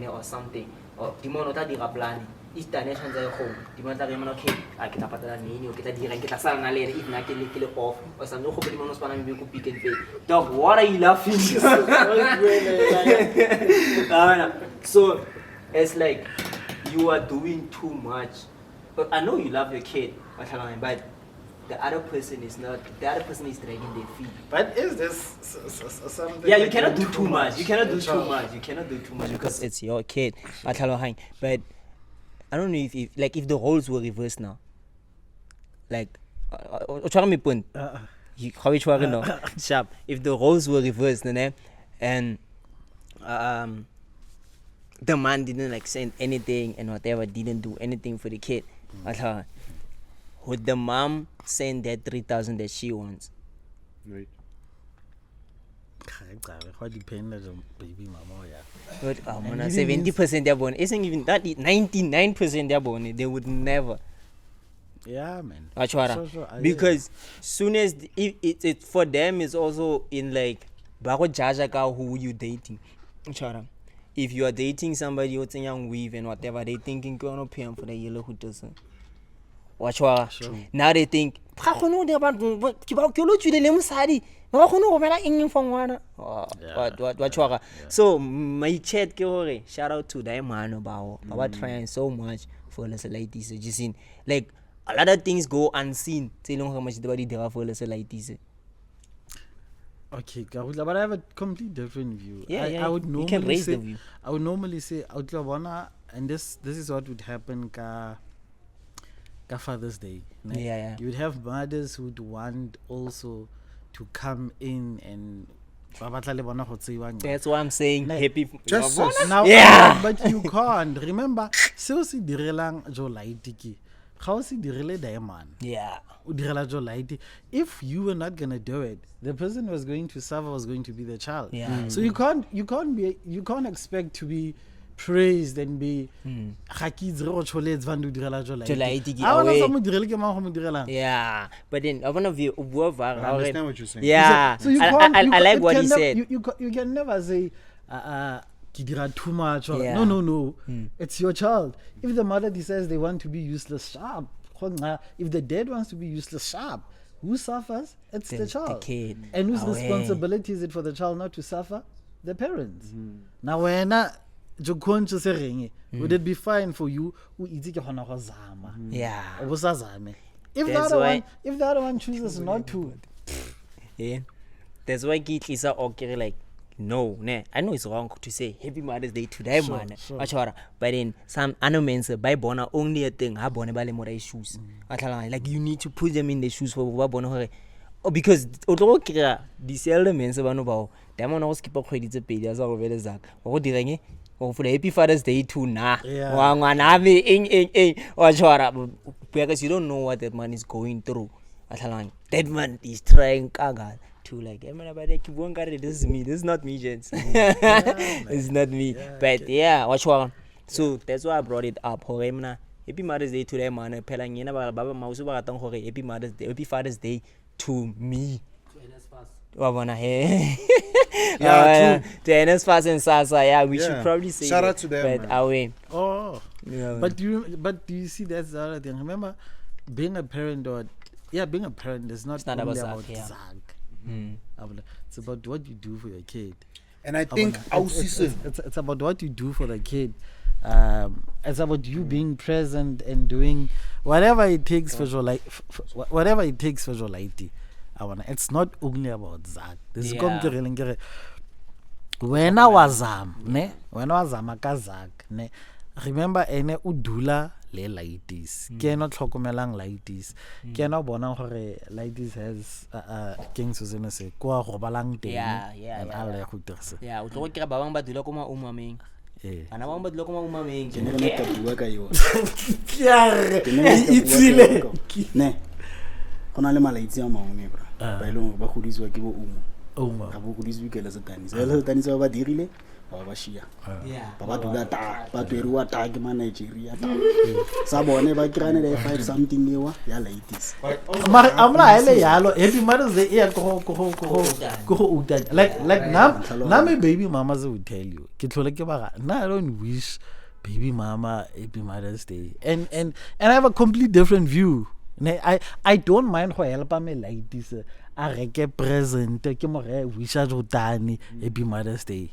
or something. Or Timonota di Raplani. Is the nation在 home. Timonota remember okay. Kita patala nini o kita dirang kita sana later if na kill off or some no hope Timonos pana mi ko pick and pay. Dog, what are you laughing? So it's like you are doing too much. But I know you love your kid, but the other person is not. The other person is dragging their feet. But is this something? Yeah, you cannot do too much. You cannot do too much because it's your kid. But I don't know if the roles were reversed now. like, sharp. If the roles were reversed, and the man didn't like send anything and whatever, didn't do anything for the kid, would the mom send that 3,000 that she wants? Right. Depend on baby mama, yeah. But 70% they're born. Isn't even that 99% they're born. They would never. Yeah, man. Because soon as it for them is also in like who you dating. If you are dating somebody who's a young weave and whatever, they thinking gonna pay for the yellow who doesn't. Now they think so my chat shout out to them man about trying so much for us ladies. Just in like a lot of things go unseen. How much for us ladies. Okay, but I have a completely different view. Yeah, I would you can normally raise say, the view. I would normally say, and this is what would happen ka Father's Day. Yeah. You would have mothers who would want also to come in and that's why I'm saying happy. Just now, yeah. But you can't remember. So si direlang jo laitiki. How si direle diamond. Yeah. If you were not gonna do it, the person who was going to suffer was going to be the child. Yeah. So you can't expect to be praised and be yeah, but then I want to I understand what you're saying. Yeah, so you I like what he said. You can never say too much or Yeah. no. It's your child. If the mother decides they want to be useless, sharp. If the dad wants to be useless, sharp. Who suffers? It's the child. The kid. And whose responsibility is it for the child not to suffer? The parents. Now when would it be fine for you? Yeah. If the other one chooses not to. Yeah. That's why Keith is okay like no, I know it's wrong to say Happy Mother's Day to them, man. But then some animals buy bona only a thing. I born by more shoes. Like you need to put them in the shoes for bona. Oh, because these elements about them on keep up credit to pay as all over the Zach. Or the or for the Happy Father's Day too, nah. Because you don't know what that man is going through. That man is trying to like, this is me, this is not me, gents. It's not me. Yeah, but okay. Yeah, watch one. So that's why I brought it up. Happy Mother's Day to them, man. Happy Mother's Day, Happy Father's Day to me. Yeah, to NSFAS and Sasa, yeah, we should probably say shout out to them. But away. Oh, yeah, but do you see that's the other thing? Remember, being a parent being a parent is not only about Zag. It's about what you do for your kid. And I think it's about what you do for the kid. It's about you being present and doing whatever it takes for your life, whatever it takes for your life. It's not only about that. This is when I was remember ene udula le ladies ke no tlhokomelang ladies ke no bona gore ladies has king so sene se kwa go balang teng yeah o tlo ke ba bang ba dula ko ma umameng ana ba dula ko ma umameng ke ne ka bua ka yona itsile ne gona le malaitsi a mangwe bra ba ileng ba godiswa ke bo umo ga bo godiswa ke le satani ba dirile ba shia ba dula ta ba twerwa ta ke ma Nigeria ta sa bone ba kirane le 5 something ewa ya ladies amra hele yalo Happy Mother's Day ya go uta like now my baby mamas will tell you ke tlhole ke ba na I don't wish baby mama Happy Mother's Day and I have a completely different view. I don't mind go help me like this. I reke present ke mo re wisha jotani Happy Mother's Day.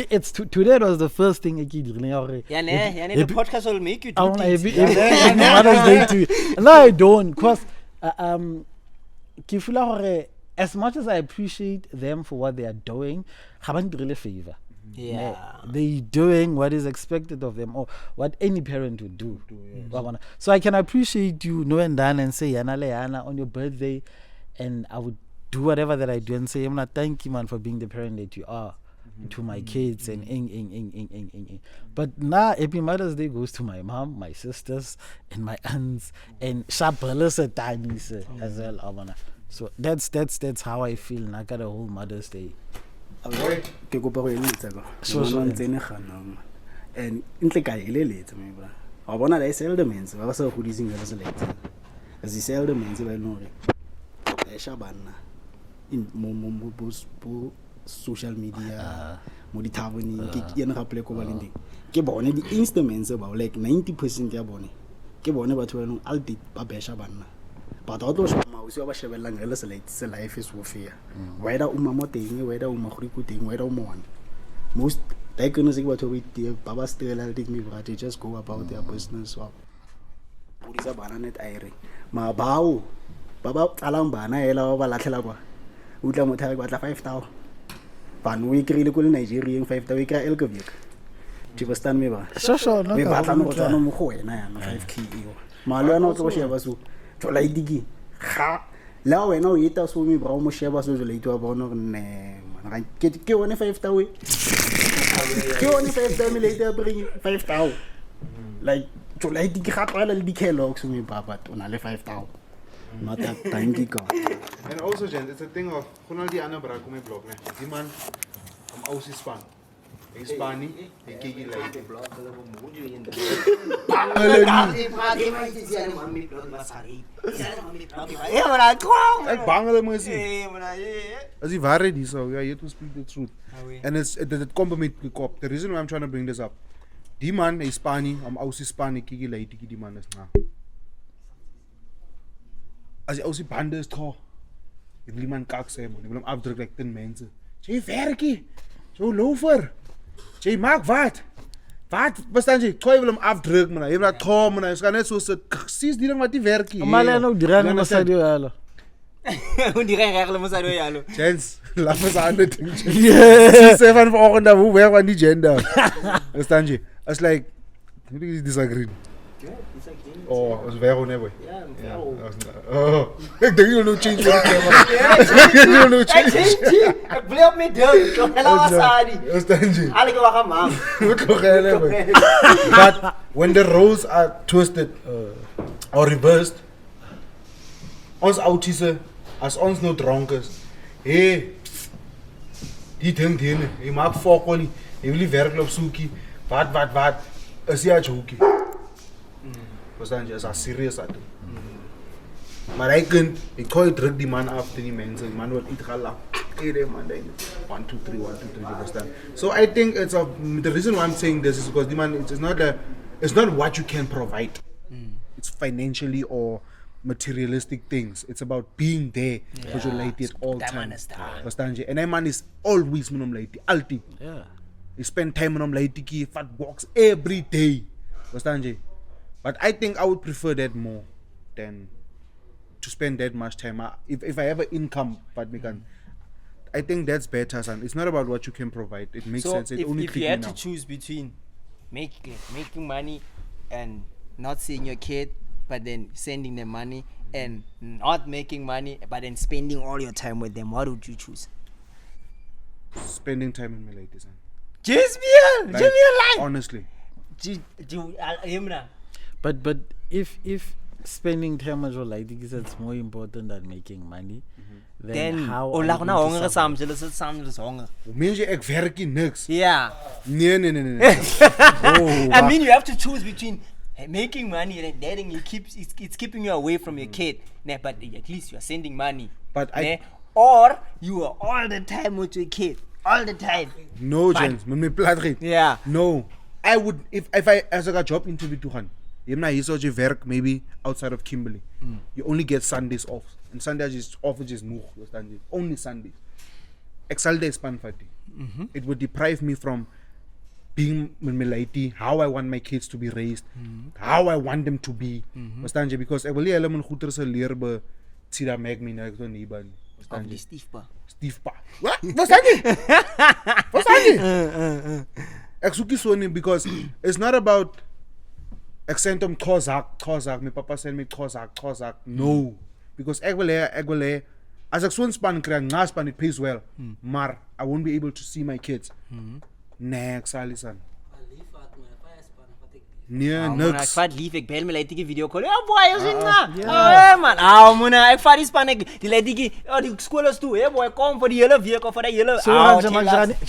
It's today was the first thing I did. The podcast will make you do Happy Mother's Day too. No, I don't, cause ke feel as much as I appreciate them for what they are doing, haven't really favor. They doing what is expected of them, or what any parent would do. So I can appreciate you knowing that and say Yana Leana on your birthday, and I would do whatever that I do and say, thank you, man, for being the parent that you are to my kids and But now every Mother's Day goes to my mom, my sisters, and my aunts, and Shabalas at times as well. So that's how I feel. And I got a whole Mother's Day. Ke kopa go eletsa go so ntsene gana and intle ka eletsa me bra wa bona la seldom ba sa go dising ga se letsa as seldom ba no re e sha bana in mo social media mo di tavern ke yena ga pleko ba lending ke bone di instruments ba like 90% ya bone ke bone batho ba no alti ba besha bana but a tlo shoma o se ba shebelang re le se life is warfare whether o mama teng whether o magri ku teng whether o mona most like no se ke batho ba ba stela le me but they just go about their business wa pulisa bana net aire ma bao ba tsalang bana ela ba latlhela kwa o tla motho ba tla 5000 bana o ikrile ko le Nigeria 5000 o ikra elkovik Jibastan me ba no me batla no tsana mo go wena ya 5k eo malo ya no tlo sheba so tlola idiki ga la wena o ita so me bra mo sheba so le itwa bona ne mana ke one 5000 ke one 5000 me le ita bring 5000 like tlola idiki ga tsala le dikelok so me baba ona le 5000 not that thank you God. And also Jen, it's a thing of khona di ana bra ko me blog ne di man aus Hispan Hispani ikigi like blog ka bo mo ju in as if already so we are here to speak the truth and it's the compliment cop the reason why I'm trying to bring this up di man Hispani aus Hispani ikigi like di man is na as jy die bande is tro. Ek wil iemand kak sê man, ek wil hom afdruk like 10 mense. Jy werkie. So lover. Jy maak wat? Wat verstaan jy? Jy wil hom afdruk man. Jy wil dat tro man. Jy gaan net so sit. Presies die ding wat die werkie. Maar jy nou direk na sy die halo. Hoe direk regel mos hy halo. Chance, laat ons aan dit ding. Sy sê van vanoggend hoe werk van die gender. Verstaan jy? It's like you disagree. Oh, was very never. Yeah. Oh, ek dink jy nou change my camera. Jy nou change. Ek bly op my ding. Hulle was aan. Verstaan jy? Alle ge wag man. But when the roles are twisted or reversed, ons autiste as ons nou dronk is. Hey, die ding dine. Jy maak fokol nie. Jy wil nie werk op soekie. Wat? Is jy 'n jokie? Verstaan jy, is as serious at. Maar ek kan druk die man af die mense, die man wat iets gaan lap. Man, 1 2 3 understand. So I think it's the reason why I'm saying this is because the man it's not what you can provide. It's financially or materialistic things. It's about being there for your lady at all times. Understand you? And that man is always with lady, altyd. Yeah. He spend time with lady, he fat walks every day. Understand you? But I think I would prefer that more than to spend that much time. If I have an income, but we can, I think that's better, son. It's not about what you can provide. It makes sense. It only if you had to choose between making money and not seeing your kid, but then sending them money, and not making money, but then spending all your time with them, what would you choose? Spending time with my ladies, son. Just be a life. Honestly. But if spending time with your lady is more important than making money, then how are you going to survive? Means ek werk nie niks. Yeah. Nee. I mean, you have to choose between making money and dating. It's keeping you away from your kid. Nah, but at least you are sending money. But or you are all the time with your kid. All the time. No, James. Me plat. Yeah. No. I would if I as a job interview to han. You work maybe outside of Kimberley. You only get Sundays off. And Sundays is off is more. Only Sundays. Exalde span fati. It would deprive me from being lady, how I want my kids to be raised, how I want them to be. Because I will element goeders leer be tida meg me na ek so nie ban. Of die stiefpa. Stiefpa. Wat? Wat staan je? Wat staan je? Ek soek nie so nie because it's not about ek send hom Xhosa, my papa send me Xhosa. No. Because ek wil hê as ek so 'n span kry, nqa span it pays well. Maar I won't be able to see my kids. Nee, ek sal lisan. Nee, Ek niks. vat lief, ek bel my leitige video call. Ja boy, is dit na? Man, mona, ek vat die span die leitige, die skool is toe. Boy, kom vir die hele week of vir die hele So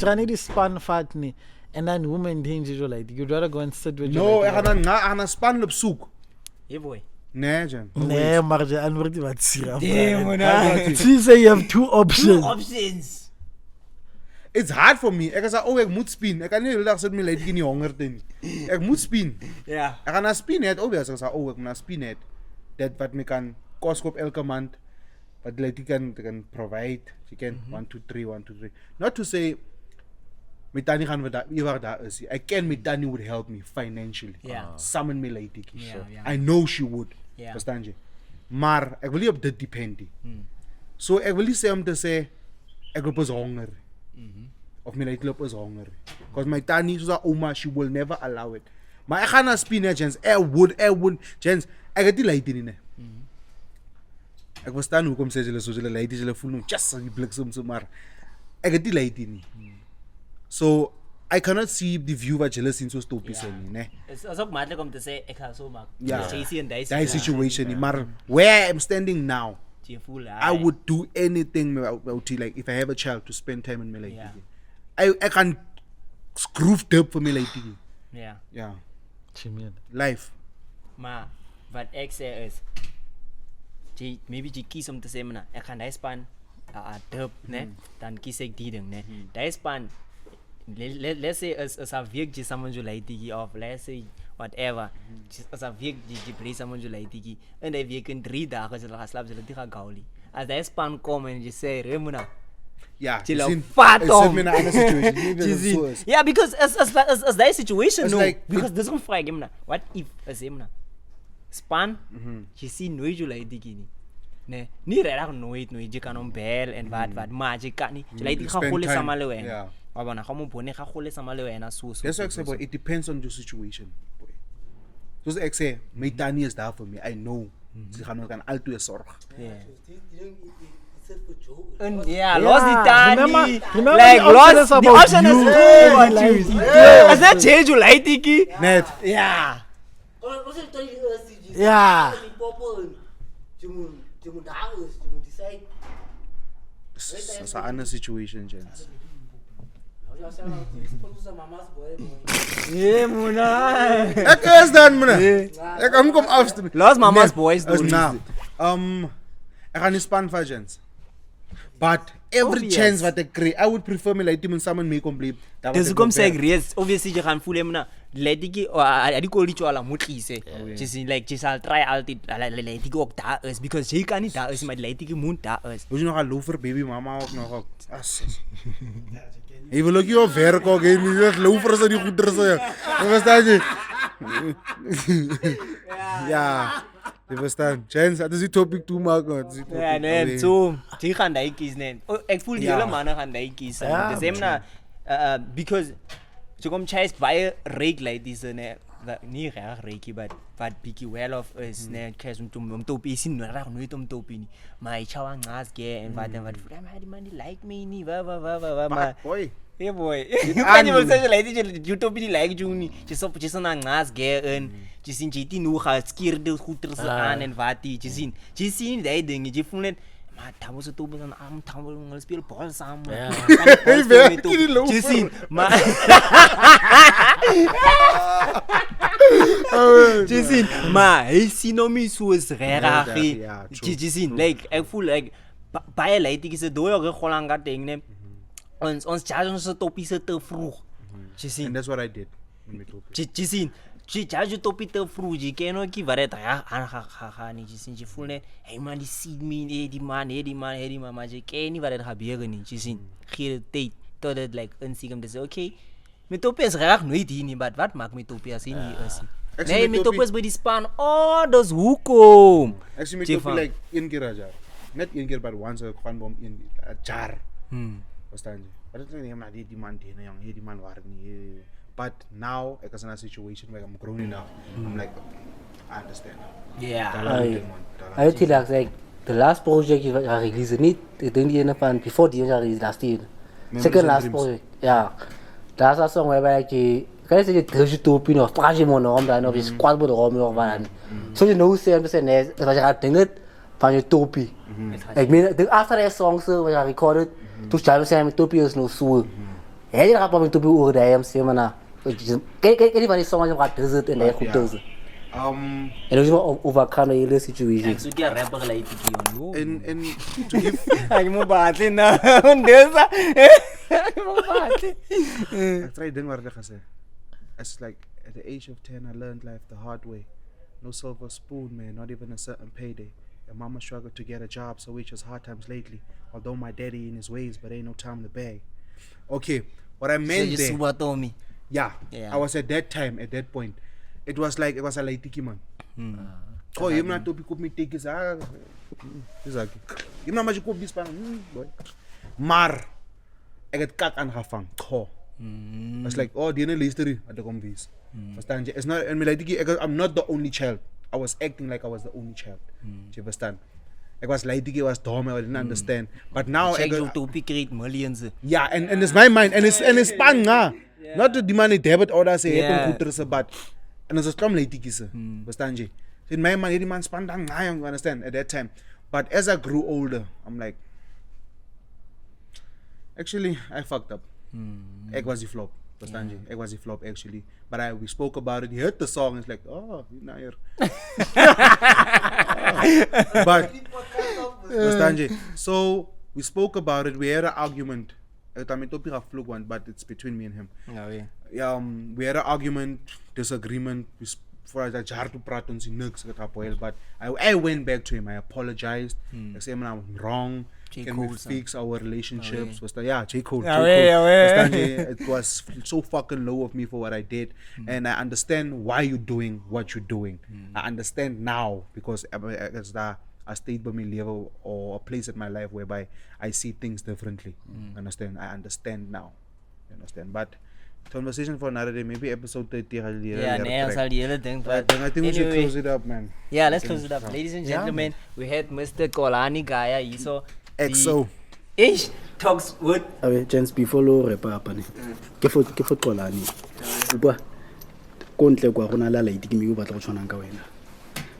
Rani die span vat nie. And then women danger like you'd rather go and sit with No, ek gaan 'n span op soek. boy. Nee, Jan. Nee, maar jy antwoord nie wat sira. Damn, mona. She say you have two options. Options. It's hard for me. Ek sê ek moet spin. Ek kan nie die hele dag sit met my leitige nie honger nie. Ek moet spin. Ja. Ek gaan na spin het obvious ek sê ek moet na spin het. Dit wat my kan kos koop elke maand. Wat leitige kan provide. You can 1 2 3. Not to say my tannie gaan wat ewig daar is. I can my tannie would help me financially. Yeah. Summon my leitige. Yeah. I know she would. Yeah. Verstaan jy? Maar ek wil nie op dit depend nie. So ek wil nie sê om te sê ek loop is honger. Of my leitige loop is honger. Because my tannie soos haar ouma, she will never allow it. Maar ek gaan na spinach, ek would, gents, ek het die leitige nie. Ek verstaan hoekom sê julle so julle leitige julle voel nou just die bliksem so maar ek het die leitige nie. So I cannot see the view wat julle sien so stoppies nie, né? Is ook maklik om te sê ek gaan so maak. Ja. JC en daai Daai situation nie, maar where I'm standing now, jy voel I would do anything like if I have a child to spend time with my lady. Yeah. I can screw up for my lady. Ja. Yeah. Chimien. Life. Maar wat ek sê is maybe jy kies om te sê man, ek gaan daai span dub, né? Dan kies ek die ding, né? Daai span let's say as a week jy someone jy leitige of let's say whatever. As a week jy play someone jy leitige en daai week in 3 dae jy gaan slaap jy gaan gauli. As daai span kom en jy sê Remuna Yeah. Jy sien, fat ek om. sit my in 'n ander situation. Maybe so is. Yeah, because as that situation It's no, like- because there's no frag him na. What if as him na span jy sien nooit jy leitige nie. Nee, nie regtig nooit jy kan hom bel en wat maar jy kan nie. Jy leitige gaan Spend gole time. sama le wena. Yeah. Wa bona ga mo bone ga gole sama le wena so. That's why I say, boy, it depends on your situation, boy. Soos ek sê, my tannie is daar vir my. I know. Sy gaan my kan altyd sorg. Yeah. It's for Joe. And yeah, lost the tani. Remember Like the option is lost the about option is you. As that change you like tiki. Net. Yeah. Wat is dit? Ja. Jy moet daar is, jy moet decide. It's an ander situation, gents. Ja, sê maar, dis vir mama's boy. Yeah, mona. Ek is dan, man. Ek kom afstem. Lost mama's boys As though. now. Ek gaan nie span vir gents. But every Obvious. chance wat ek kry, I would prefer my like team someone make complete. Dis hoekom sê ek reeds obviously jy gaan voel mona letiki die kol die tswala motlise. Jy sien like jy sal try altyd letiki ook daar is because jy kan nie daar is maar letiki moet daar is. Hoe jy nog 'n lover baby mama ook nog ook. As. Jy wil ook jou werk ook hê, nie net lover is die goeders so. Jy verstaan jy? Ja. Jy verstaan. Chance, dat is die topic toe maak. Ja, nee, so jy gaan daai kies net. Ek voel die hele manne gaan daai kies. Dis emna because jy kom chase baie reg like dis ne nie reg reiki but bietjie well of is ne kers om toe sien reg nooit om toe nie. Maar jy chawa ngas ge en wat die man die like me nie. Maar boy. hey boy. Kan jy wel sê jy like YouTube die like jy nie. Jy so na ngas ge en jy sien jy die nou gaan skierde goeders aan en wat jy sien. Jy sien daai dinge jy voel net maar tamo se toe dan am tamo ngel speel bal saam. Ja. Jy sien maar jy sien maar hy sien hom nie soos regtig. Jy sien like ek voel like baie leitige se dooi ook gelang gat ding ne. Ons charge ons topie se te vroeg. Jy sien. And that's what I did. Jy sien. Jy charge topie te vroeg. Jy ken ook wat dit gaan nie. Jy sien jy voel net hey man die see me die man maar jy ken nie wat dit gebeur nie. Jy sien. Gee dit tyd tot dit like insig om te sê okay. Met topie is reg nooit hier nie, maar wat maak met topie as hy nie is nie. Nee, met topie is by die span. Oh, dis hoekom. Ek sien met topie like een keer 'n jaar. Net een keer, but once a bomb in a jar. Verstaan je? But it's not die man die man waren nie. But now, ek is in a situation where I'm grown enough. I'm like, I understand. I tell you, like the last project you released it, I think you know before the release last year. Second last project, yeah. That's a song where like kan je zeggen terug je topi nog, praat je maar om dan of je squat moet erom nog van. So you know say I'm saying nee, dat je gaat dingen van je topi. Ik meen, after that song so we recorded, toen jij zei mijn topi is nog zo. Hij gaat op mijn topi over de hem zeg maar na. Kijk die van die songs je gaat zitten en hij goed doen. En dan is wel overcome de hele situation. Ik zoek je rapper gelijk te doen. En to give. Ik moet baten nou, ondesa. Ik moet baten. Ik try ding waar ik ga zeggen. It's like at the age of 10 I learned life the hard way. No silver spoon, man, not even a certain payday. And mama struggled to get a job, so it's just hard times lately. Although my daddy in his ways, but ain't no time to beg. Okay, what I meant so there. What told me? Yeah, I was at that time, at that point. It was a late man. Oh, you not to pick up me tickets. Exactly. You know much koop this boy. Maar ek het kat aangevang. It's like, oh, die ene luister at the convies. Understand? It's not, and I'm not the only child. I was acting like I was the only child. You understand? I was like, I was dumb, I didn't understand. But now I go to create millions. Yeah, and it's my mind, and it's panga. Not the demand debit order say but and it's a strong lady kisse. Understand you? In my mind, the man spandang I understand at that time. But as I grew older, I'm like, actually I fucked up. Ek was the flop. Understand you? Ek was the flop actually. But we spoke about it. He heard the song. It's like, oh, you're not here. But understand you? So we spoke about it. We had an argument. But it's between me and him. We had an argument, disagreement. For a jar to praat ons niks but I went back to him. I apologized. I said I'm wrong. Can we fix our relationships? J. Cole. It was so fucking low of me for what I did, and I understand why you're doing what you're doing. I understand now because it's a state by my level or a place in my life whereby I see things differently. Understand? I understand now. You understand? But conversation for another day, maybe episode 30. But I think we should close it up, man. Yeah, let's close it up. Ladies and gentlemen, we had Mr. KOLANI GAYA. XO. Ish talks with. Chance before lo repa apa ne. Ke fo KOLANI. Upa kontle kwa gona la laiti ke me go batla go tshwana ka wena.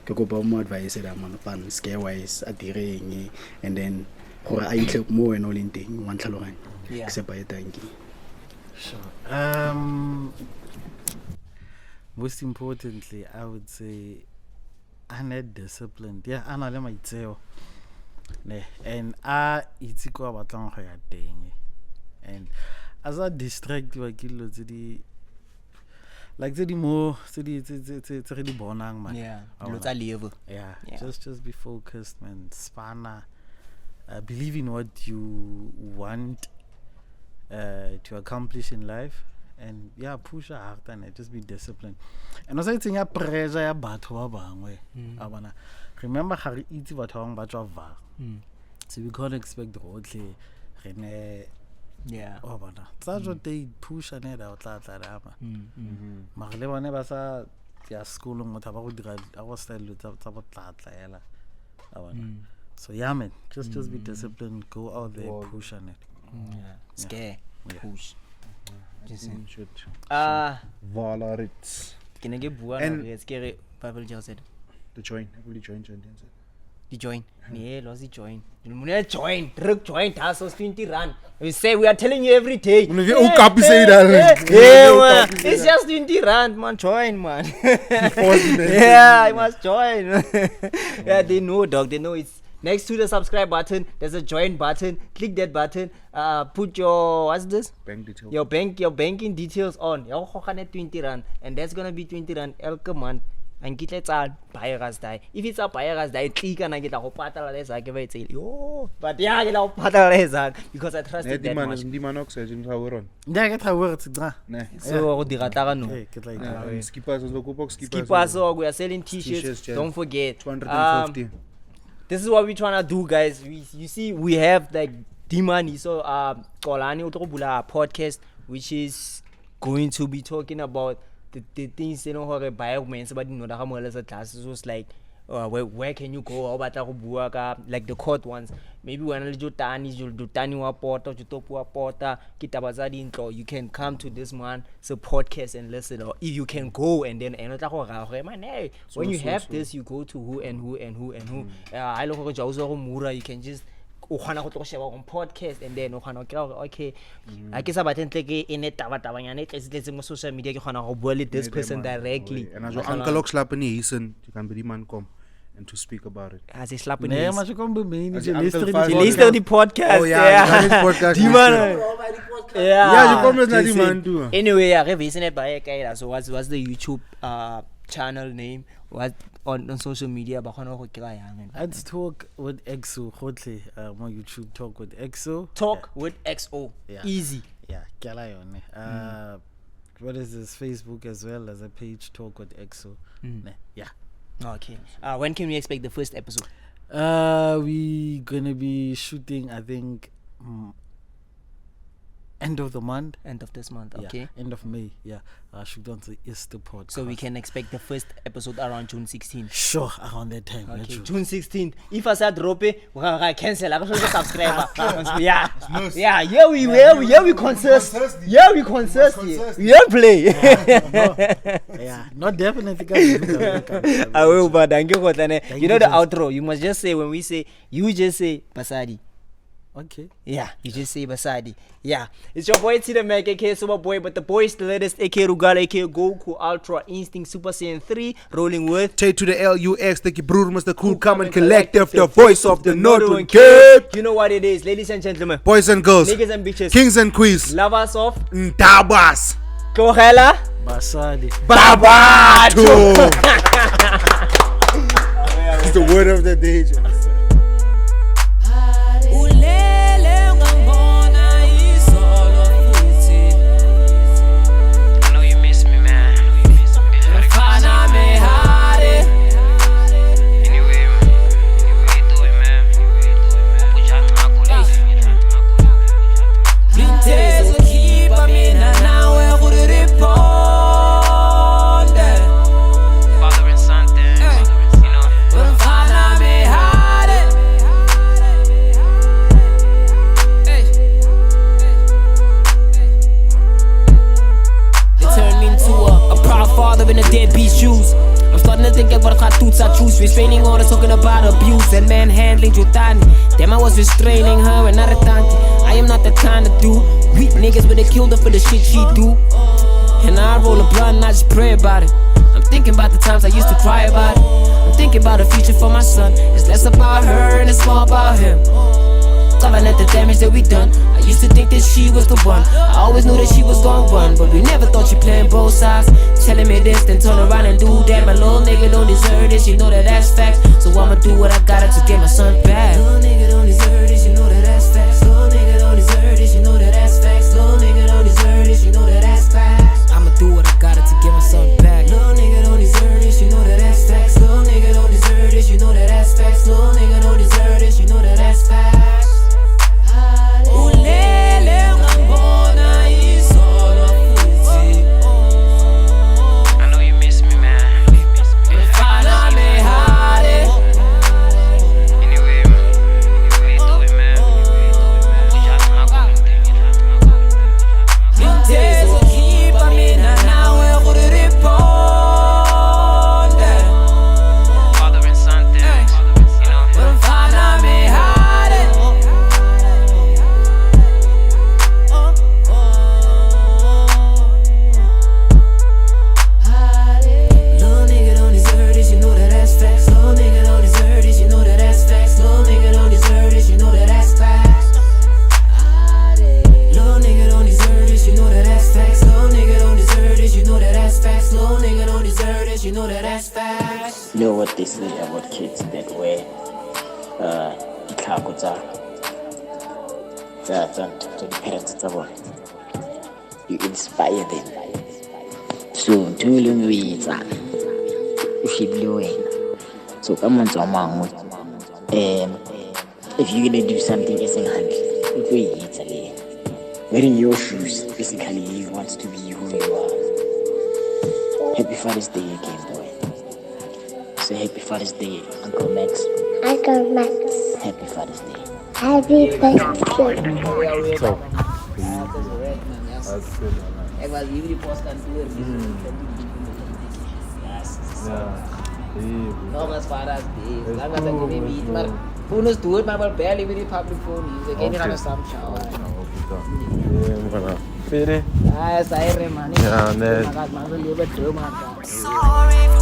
Ke kopa mo advice da man pan scare wise a direng and then gore a itle mo wena o leng teng wa ntlhaloganya. Ke se pa etanki. Sure. Most importantly, I would say I'm not disciplined. Yeah, I'm not my tail. And I itse ko batlang go ya teng. And as I distract you kilo the like the more the bonang man. Yeah. Level. Yeah. Just be focused, man. Spanner. Believe in what you want to accomplish in life, and push hard and just be disciplined. And also it's pressure ya batho ba bangwe abana remember ga re itse batho bang ba tswa va so we can't expect rotle rene abana tsa jo they push ane da o tla rama ma le bone ba sa ya school motho ba go dira a go style tsa bo tla ela abana so man, just be disciplined, go out there, push on it. Scare, push. Should Valarit. Can I get bua na scare Bible just said. The join, I will join. The join. Yeah, lost the join. You join, drug join, that's 20 rand. We say we are telling you every day. It's just 20 rand, man. Join, man. I must join. They know, dog. They know it's next to the subscribe button. There's a join button. Click that button. Put your what's this? Bank details. Your banking details on. Your 20 rand, and that's gonna be 20 rand elke month. And get let's buy gas die. If it's a buy gas die, click and I get a whole patala less. I give it to you. But yeah, I get a patala less because I trust it that much. The man oxygen power on. Yeah, get a word to draw. So the ratagano. Skippers, skippers. We are selling t-shirts. Don't forget. 250. this is what we're trying to do, guys. You see, we have like D-Money. So XOLANI Utobula podcast, which is going to be talking about the things, you know, how to buy men, somebody know that how much classes was like. Where can you go? Like the court ones. Maybe when you you can come to this man, so podcast and listen. Or if you can go and then when you have this, you go to who and who and who and who. I look at you can just on podcast and then okay. I guess about in it social media this person directly. And as Uncle Lok slapen nie hier you can be die man come and to speak about it. As hij slapen Nee, is. maar ze komen bij mij. Als Je je luistert Uncle niet. Je leest die podcast. Oh ja, die podcast. Die man. Ja, je komt dus naar die man toe. Anyway, ja, we weten het bij je. So what's the YouTube channel name? What on social media? Let's talk with XO. Khwati, my YouTube talk with XO. Talk with XO. Yeah. Easy. Yeah, Kalayon. What is this? Facebook as well as a page, Talk with XO. Yeah. Okay. When can we expect the first episode? We gonna be shooting, I think, end of the month. End of this month. Okay. Yeah, end of May. Yeah. Shoot on the Easter podcast. So we can expect the first episode around June 16th. Sure, around that time. Okay. June 16th. If I say drop it, we can cancel. I can subscribe. Yeah. Yeah. Yeah. We consist. Yeah, we consist. We don't play. Yeah, not definitely. I will, but thank you for that. You know the outro. You must just say when we say. You just say Basadi. Okay. Yeah, you just say Basadi. Yeah. It's your boy Tida Mac, aka Super Boy, but the boy is the latest, aka Rugal, aka Goku, Ultra Instinct, Super Saiyan 3, rolling with Tay to the LUX, StukkieBroer, Mr. Cool, Common Collective, the voice of the Northern Kid. Kid. You know what it is, ladies and gentlemen. Boys and girls, Niggas and bitches, kings and queens, lovers of Ntabas, Kohela, Basadi. Babato. It's the word of the day. Restraining orders, talking about abuse and manhandling Jotani. Damn, I was restraining her and not a tank. I am not the kind of dude. Weak niggas would have killed her for the shit she do. And I roll a blunt and I just pray about it. I'm thinking about the times I used to cry about it. I'm thinking about a future for my son. It's less about her and it's more about him. Covering at the damage that we done. I used to think that she was the one. I always knew that she was gonna run, but we never thought she playing both sides. Telling me this, then turn around and do that. My little nigga don't deserve this, you know that that's facts. So I'ma do what I gotta to get my son back. Little nigga don't deserve this, you know that that's facts. Little nigga don't deserve this, you know that that's facts. Little nigga don't deserve this, you know that that's facts. I'ma do what I gotta to get my son back. Little nigga don't deserve this, you know that that's facts. Little nigga don't deserve this, you know that that's facts. Little nigga don't deserve this, you know that that's facts. You know what they say about kids that wear the parents about. You inspire them. So to me, so come on, if you're gonna do something as a hand, wearing your shoes, basically he wants to be who you are. Happy Father's Day again, boy. Say Happy Father's Day, Uncle Max. Uncle Max. Happy Father's Day. Happy birthday. Top. Ek was hierdie poskantoor nog as far as this. Lang as ek nie weet, maar phone is dood, maar wel bel hierdie public phone. Jy kan nie gaan staan shower. Fere? Ah, sair man. Ja, nee. Maar lewe droom maar. Sorry